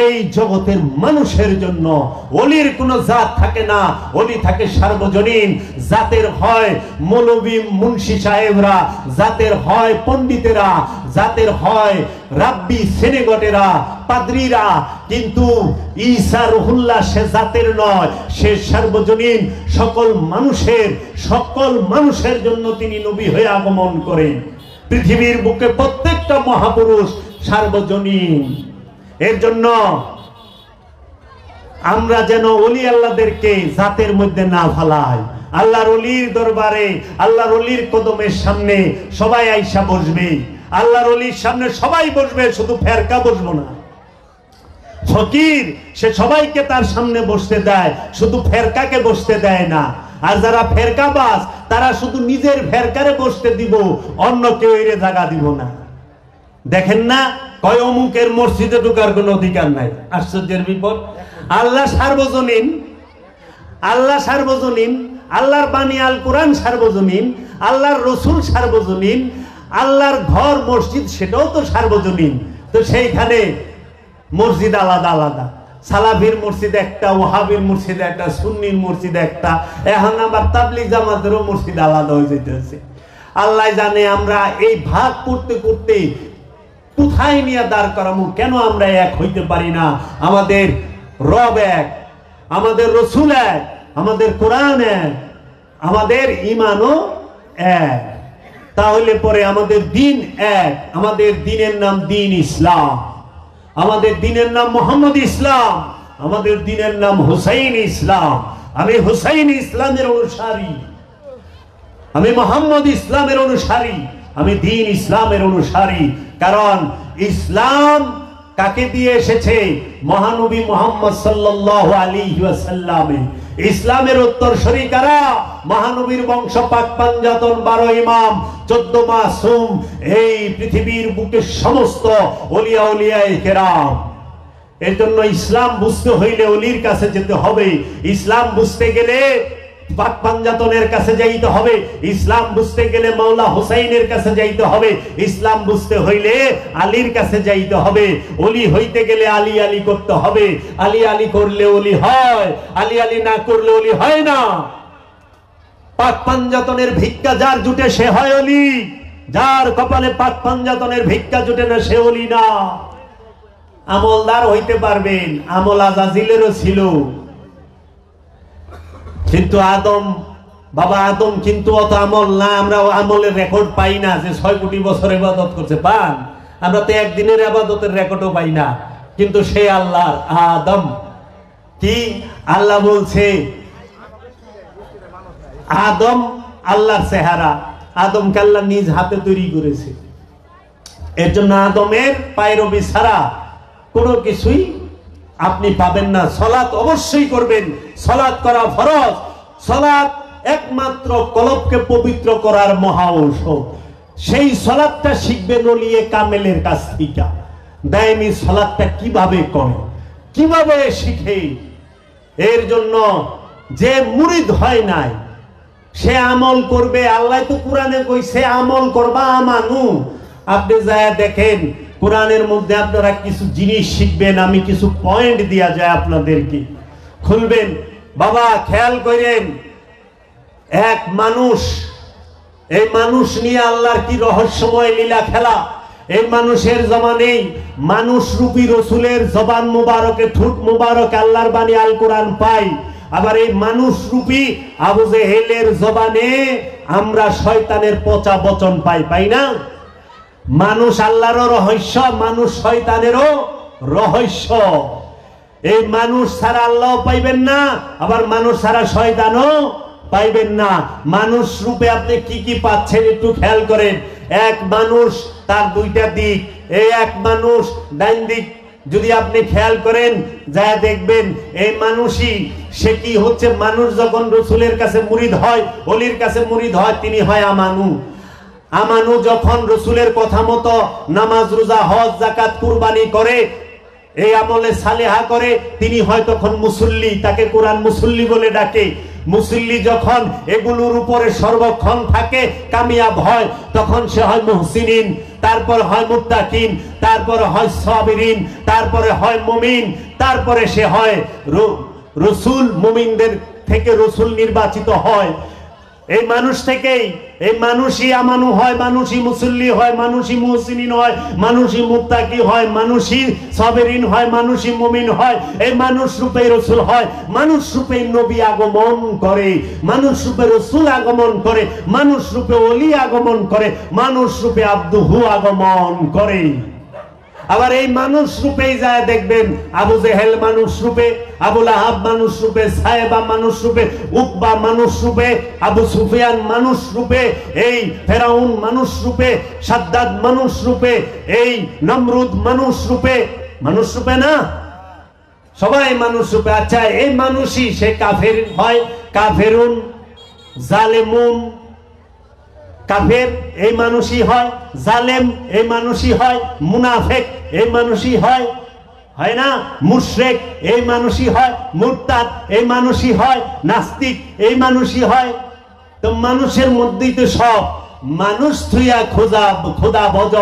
এই জগতের মানুষের জন্য। ওলির কোন জাত থাকে না, ওলি থাকে সার্বজনীন। জাতের হয় মৌলবী মুন্সি সাহেবরা, জাতের হয় পণ্ডিতেরা, জাতের হয় রাব্বি সেনেগটেরা, পাদ্রীরা, কিন্তু ঈসা রুহুল্লাহ সে জাতের নয়, সে সার্বজনীন। সকল মানুষের জন্য তিনি নবী হয়ে আগমন করেন। পৃথিবীর বুকে প্রত্যেকটা মহাপুরুষ সার্বজনীন। এর জন্য আমরা যেন ওলি আল্লাহদেরকে জাতের মধ্যে না ফেলাই। আল্লাহর ওলির দরবারে, আল্লাহর ওলির কদমের সামনে সবাই আইসা বসবে, আল্লাহর ওলির সামনে সবাই বসবে, শুধু ফেরকা বসবো না। ফকির সে সবাইকে তার সামনে বসতে দেয়, শুধু ফেরকাকে বসতে দেয় না। আর যারা ফেরকাবাজ তারা শুধু নিজের ফেরকারে বসতে দিব, অন্য কেউ এর জায়গা দিব না। দেখেন না, কয় অমুকের মসজিদে ঢোকার কোনো অধিকার নাই। আশ্চর্যের বিপদ। আল্লাহ সার্বজনীন, আল্লাহ সার্বজনীন, আল্লাহর বাণী আল কোরআন সার্বজনীন, আল্লাহর রসুল সার্বজনীন, আল্লাহর ঘর মসজিদ সেটাও তো সার্বজনীন। তো সেইখানে মসজিদ আলাদা আলাদা, সালাফির মসজিদ একটা, ওয়াহাবির মসজিদ একটা, সুন্নির মসজিদ একটা, এখন আবার তাবলিগ জামাতেরও মসজিদ আলাদা হয়ে যেতেছে। আল্লাহ জানে আমরা এই ভাগ করতে করতে কোথায় নিয়ে দাঁড় করাবো। কেন আমরা এক হইতে পারি না? আমাদের রব এক, আমাদের রসুল এক, আমাদের কোরআন এক, আমাদের ঈমানও এক, তাহলে পরে আমাদের দিন এক। আমাদের দিনের নাম দিন ইসলাম, আমাদের দিনের নাম মোহাম্মদ ইসলাম, আমাদের দিনের নাম হুসাইন ইসলাম। আমি হুসাইন ইসলামের অনুসারী, আমি মোহাম্মদ ইসলামের অনুসারী, আমি দিন ইসলামের অনুসারী। কারণ ইসলাম কাকে দিয়ে এসেছে? মহানবী মুহাম্মদ সাল্লাল্লাহু আলাইহি ওয়াসাল্লাম। ইসলামের উত্তরসূরি কারা? মহানবীর বংশ, পাক পাঞ্জাতন, 12 ইমাম, 14 মাসুম, এই পৃথিবীর বুকে সমস্ত ওলিয়া উলিয়ায়ে কেরাম। এর জন্য ইসলাম বুঝতে হইলে ওলির কাছে যেতে হবে। ইসলাম বুঝতে গেলে পাক পাঞ্জাতনের কাছে যাইতে হবে। ইসলাম বুঝতে গেলে মাওলা হুসাইনের কাছে যাইতে হবে। ইসলাম বুঝতে হইলে আলীর কাছে যাইতে হবে। ওলি হইতে গেলে আলী আলী করতে হবে। আলী আলী করলে ওলি হয়, আলী আলী না করলে ওলি হয় না। পাক পাঞ্জাতনের ভিক্ষা যার জুটে সে হয় ওলি, যার কপালে পাক পাঞ্জাতনের ভিক্ষা জুটে না সে ওলি না। আমলদার হইতে পারবেন, আমল আজাজিলেরও ছিল, কিন্তু আদম, বাবা আদম কিন্তু অত আমল না। আমরা আমলের রেকর্ড পাই না যে 6 কোটি বছর ইবাদত করছে। পান? আমরা তো একদিনের ইবাদতের রেকর্ডও পাই না। কিন্তু সে আল্লাহর আদম, কি আল্লাহ বলছে আদম আল্লাহর চেহারা, আদমকে আল্লাহ নিজ হাতে তৈরি করেছে। এর জন্য আদমের পায়রবি ছাড়া কোনো কিছুই আপনি পাবেন না। সালাত অবশ্যই করবেন, সালাত করা ফরজ। সালাত একমাত্র কলবকে পবিত্র করার মহা ঔষধ। সেই সালাতটা শিখবেন ওলিয়ে কামেলের কাছ থেকে। দায়মি সালাতটা কিভাবে করে, কিভাবে শিখে। এর জন্য যে মুরিদ হয় নাই সে আমল করবে। আল্লাহ তো কোরআনে কইছে আমল করবা আমানু। আপনি যায় দেখেন কোরআনের মধ্যে আপনারা কিছু জিনিস শিখবেন। আমি কিছু পয়েন্ট দিয়া যায় আপনাদেরকে, খুলবেন বাবা, খেয়াল করেন। এক মানুষ, এই মানুষ নিয়ে আল্লাহর কি রহস্যময় লীলা খেলা। এই মানুষের জমানেই মানুষ রূপী রসুলের জবান মুবারকে, ঠোঁট মুবারক আল্লাহর বাণী আল কোরআন পাই। আবার এই মানুষ রূপী আবু জেহেলের জবানে আমরা শয়তানের পচা বচন পাই, পাই না? মানুষ আল্লাহরও রহস্য, মানুষ শয়তানেরও রহস্য। এই মানুষ ছাড়া আল্লাহ পাইবেন না, আবার মানুষ ছাড়া শয়তানও পাইবেন না। মানুষ রূপে আপনি কি কি পাচ্ছেন একটু খেয়াল করেন। এক মানুষ, তার দুইটা দিক। এই এক মানুষ ডাইন দিক যদি আপনি খেয়াল করেন যা দেখবেন এই মানুষই সে কি হচ্ছে, মানুষ যখন রসুলের কাছে মুরিদ হয়, ওলির কাছে মুরিদ হয়, তিনি হয় আমানু। আমানু যখন রসুলের কথা মতো নামাজ রোজা হজ যাকাত কুরবানি করে, এই আমলে সালেহা করে, তিনি হয় তখন মুসল্লি, তাকে কোরআন মুসল্লি বলে ডাকে। মুসল্লি যখন এগুলোর উপরে সর্বক্ষণ থাকে, কামিয়াব হয়, তখন সে হয় মুহসিনিন, তারপর হয় মুত্তাকিন, তারপরে হয় সাবিরিন, তারপরে হয় মুমিন, তারপরে সে হয় রসুল। মুমিনদের থেকে রসুল নির্বাচিত হয়। এই মানুষ থেকেই এই মানুষই আমানু হয়, মানুষই মুসল্লি হয়, মানুষই মুহসিনিন হয়, মানুষই মুত্তাকি হয়, মানুষই সাবিরিন হয়, মানুষই মুমিন হয়। এই মানুষ রূপে রসুল হয়, মানুষ রূপে নবী আগমন করে, মানুষ রূপে রসুল আগমন করে, মানুষ রূপে ওলি আগমন করে, মানুষ রূপে আব্দুহু আগমন করে। আবার এই মানুষ রূপেই যায় দেখবেন আবু জেহেল মানুষ রূপে, আবুল আহাব মানুষ রূপে, সাহেবা মানুষ রূপে, উকবা মানুষ রূপে, আবু সুফিয়ান মানুষ রূপে, এই ফেরাউন মানুষ রূপে, সাদ্দাদ মানুষ রূপে, এই নমরুদ মানুষ রূপে। মানুষ রূপে না, সবাই মানুষ রূপে। আচ্ছা, এই মানুষই সে কাফের হয়, কাফেরুন, জালেমুন। কাফের এই মানুষই হয়, জালেম এই মানুষই হয়, মুনাফেক এই মানুষই হয়, হয় না? মুশরিক এই মানুষই হয়, মুরতাদ এই মানুষই হয়, নাস্তিক এই মানুষই হয়। তো মানুষের মধ্যেই তো সব। মানুষ থুইয়া খোদা ভজ,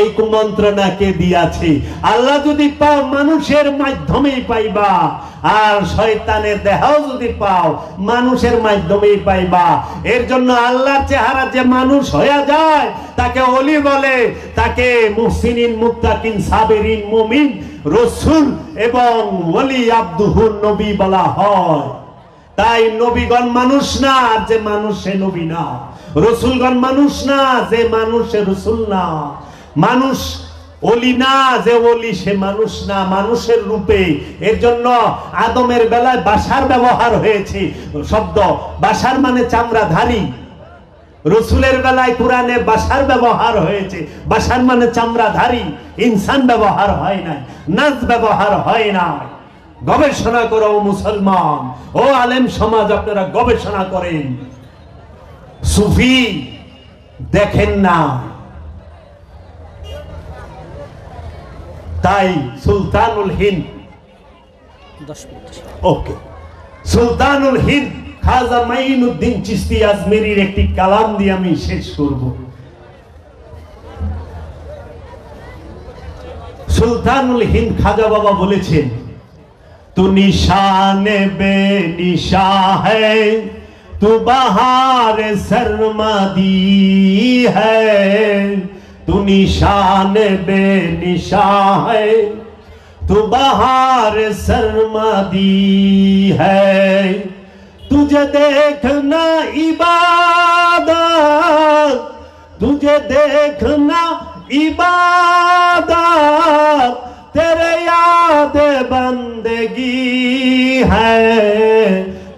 এই কুমন্ত্রণা কে দিয়াছে? আল্লাহ যদি পাও মানুষের মাধ্যমেই পাইবা, আর শয়তানের দেহও যদি পাও মানুষের মাধ্যমেই পাইবা। এর জন্য আল্লাহর চেহারা যে মানুষ হয়ে যায় তাকে ওলি বলে, তাকে মুহসিনিন, মুত্তাকিন, সাবিরিন, মুমিন, রসুল এবং ওলি আব্দুহুর নবী বলা হয়। তাই নবীগণ মানুষ না, যে মানুষ সে নবী না। রসুলগণ মানুষ না, যে মানুষ সে রসুল না। মানুষ ওলি না, যে ওলি সে মানুষ না, মানুষের রূপে। এর জন্য আদমের বেলায় বাশার ব্যবহার হয়েছে শব্দ, বাশার মানে চামড়াধারী। রসুলের বেলায় কোরআনে বাশার ব্যবহার হয়েছে, বাশার মানে চামড়াধারী। ইনসান ব্যবহার হয় না, নাজ ব্যবহার হয় না। গবেষণা করো মুসলমান, ও আলেম সমাজ, আপনারা গবেষণা করেন। সুফি দেখেন না, তাই সুলতানুল হিন্দ, ওকে, সুলতানুল হিন্দ খাজা মাইনুদ্দিন চিশতি আজমেরির একটি কালাম দিয়ে আমি শেষ করব। সুলতানুল হিন্দ খাজা বাবা বলেছেন, তু নিশানে বে নিশা है, तू बहार सरमादी है, तू निशान बे निशा है, तू बहार सरमादी है, तुझे देखना इबादत, तुझे देखना इबादत, तेरे याद बंदगी है,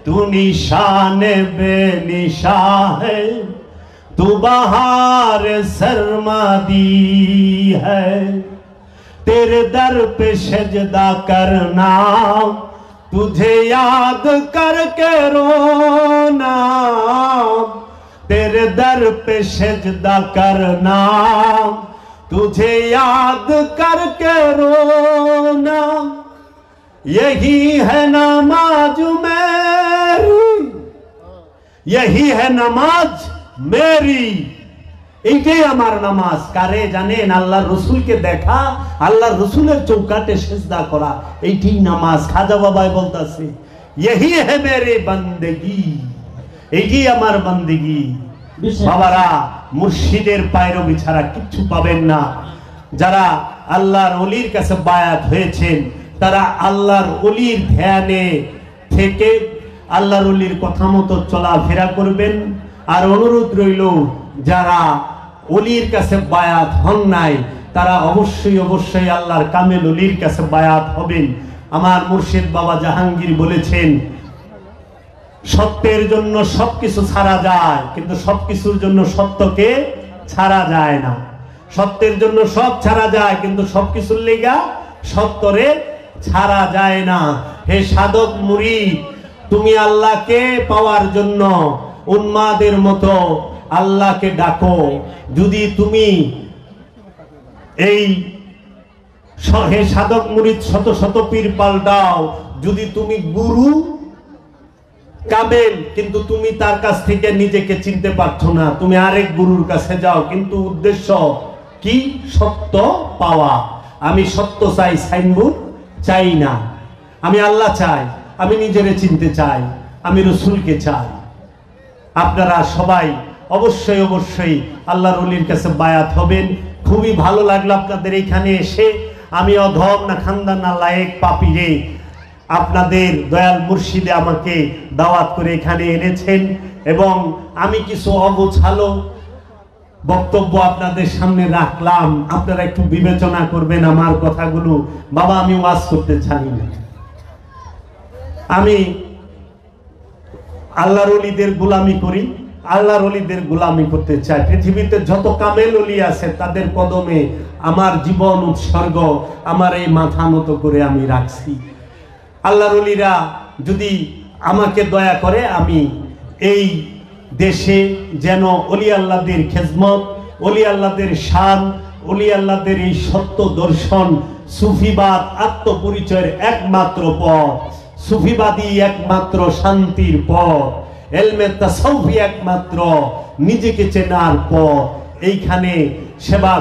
तू निशान बे निशा है, तू बहार सरमादी है, तेरे दर पे सजदा करना, तुझे याद करके रोना, तेरे दर पे सजदा करना, तुझे याद करके रोना, यही है नमाज मेरी, यही है नमाज मेरी। এইটাই আমার নামাজ। কারে জানেন? আল্লাহর রসুলকে দেখা, আল্লাহর রসুলের চৌকাটে সিজদা করা, এইটাই নামাজ। খাজা বাবাই বলতাছে, यही है मेरे बंदगी, এইটাই আমার বন্দেগী। বাবারা, মুর্শিদের পায়রবি ছাড়া কিচ্ছু পাবেন না। যারা আল্লাহর ওলির কাছে বায়াত হয়েছেন, তারা আল্লাহর ওলির ধ্যানে থেকে আল্লাহর ওলির কথা মতো চলাফেরা করবেন। আর অনুরোধ রইল, যারা ওলির কাছে বায়াত হন নাই তারা অবশ্যই অবশ্যই আল্লাহর কামেল ওলির কাছে বায়াত হবেন। আমার মুর্শিদ বাবা জাহাঙ্গীর বলেছেন, সত্যের জন্য সবকিছু ছাড়া যায়, কিন্তু সবকিছুর জন্য সত্যকে ছাড়া যায় না। সত্যের জন্য সব ছাড়া যায়, কিন্তু সবকিছুর লেগা সত্যরে ছাড়া যায় না। হে সাধক মুরিদ, তুমি আল্লাহকে পাওয়ার জন্য উন্মাদের মতো আল্লাহকে ডাকো। যদি তুমি এই হে সাধক মুরিদ শত শত পীর পাল্টাও, যদি তুমি গুরু কাবেল কিন্তু তুমি তার কাছ থেকে নিজেকে চিনতে পারছো না, তুমি আরেক গুরুর কাছে যাও, কিন্তু উদ্দেশ্য কি? সত্য পাওয়া। আমি সত্য চাই, সাইনবোর্ড চাই না। আমি আল্লাহ চাই, আমি নিজেরে চিনতে চাই, আমি রসুলকে চাই। আপনারা সবাই অবশ্যই অবশ্যই আল্লাহর ওলির কাছে বায়াত হবেন। খুবই ভালো লাগলো আপনাদের এখানে এসে। আমি অধম না খানদান না লায়েক পাপী রে, আপনাদের দয়াল মুর্শিদে আমাকে দাওয়াত করে এখানে এনেছেন, এবং আমি কিছু অগোছালো বক্তব্য আপনাদের সামনে রাখলাম। আপনারা একটু বিবেচনা করবেন আমার কথাগুলো। বাবা, আমি ওয়াজ করতে চাই না, আমি আল্লাহর ওলিদের গোলামি করি, আল্লাহর ওলিদের গোলামি করতে চাই। পৃথিবীতে যত কামেল ওলি আছে তাদের কদমে আমার জীবন উৎসর্গ, আমার এই মাথা নত করে আমি রাখছি। আল্লাহর ওলিরা যদি আমাকে দয়া করে, আমি এই দেশে যেন অলি আল্লাহদের খেজমত, অলি আল্লাহদের শান, অলি আল্লাহদের এই সত্য দর্শন, সুফিবাদ আত্মপরিচয়ের একমাত্র পথ, সুফিবাদী একমাত্র শান্তির পথ, এলমে তাসাউফি একমাত্র নিজেকে চেনার পথ, এইখানে সেবা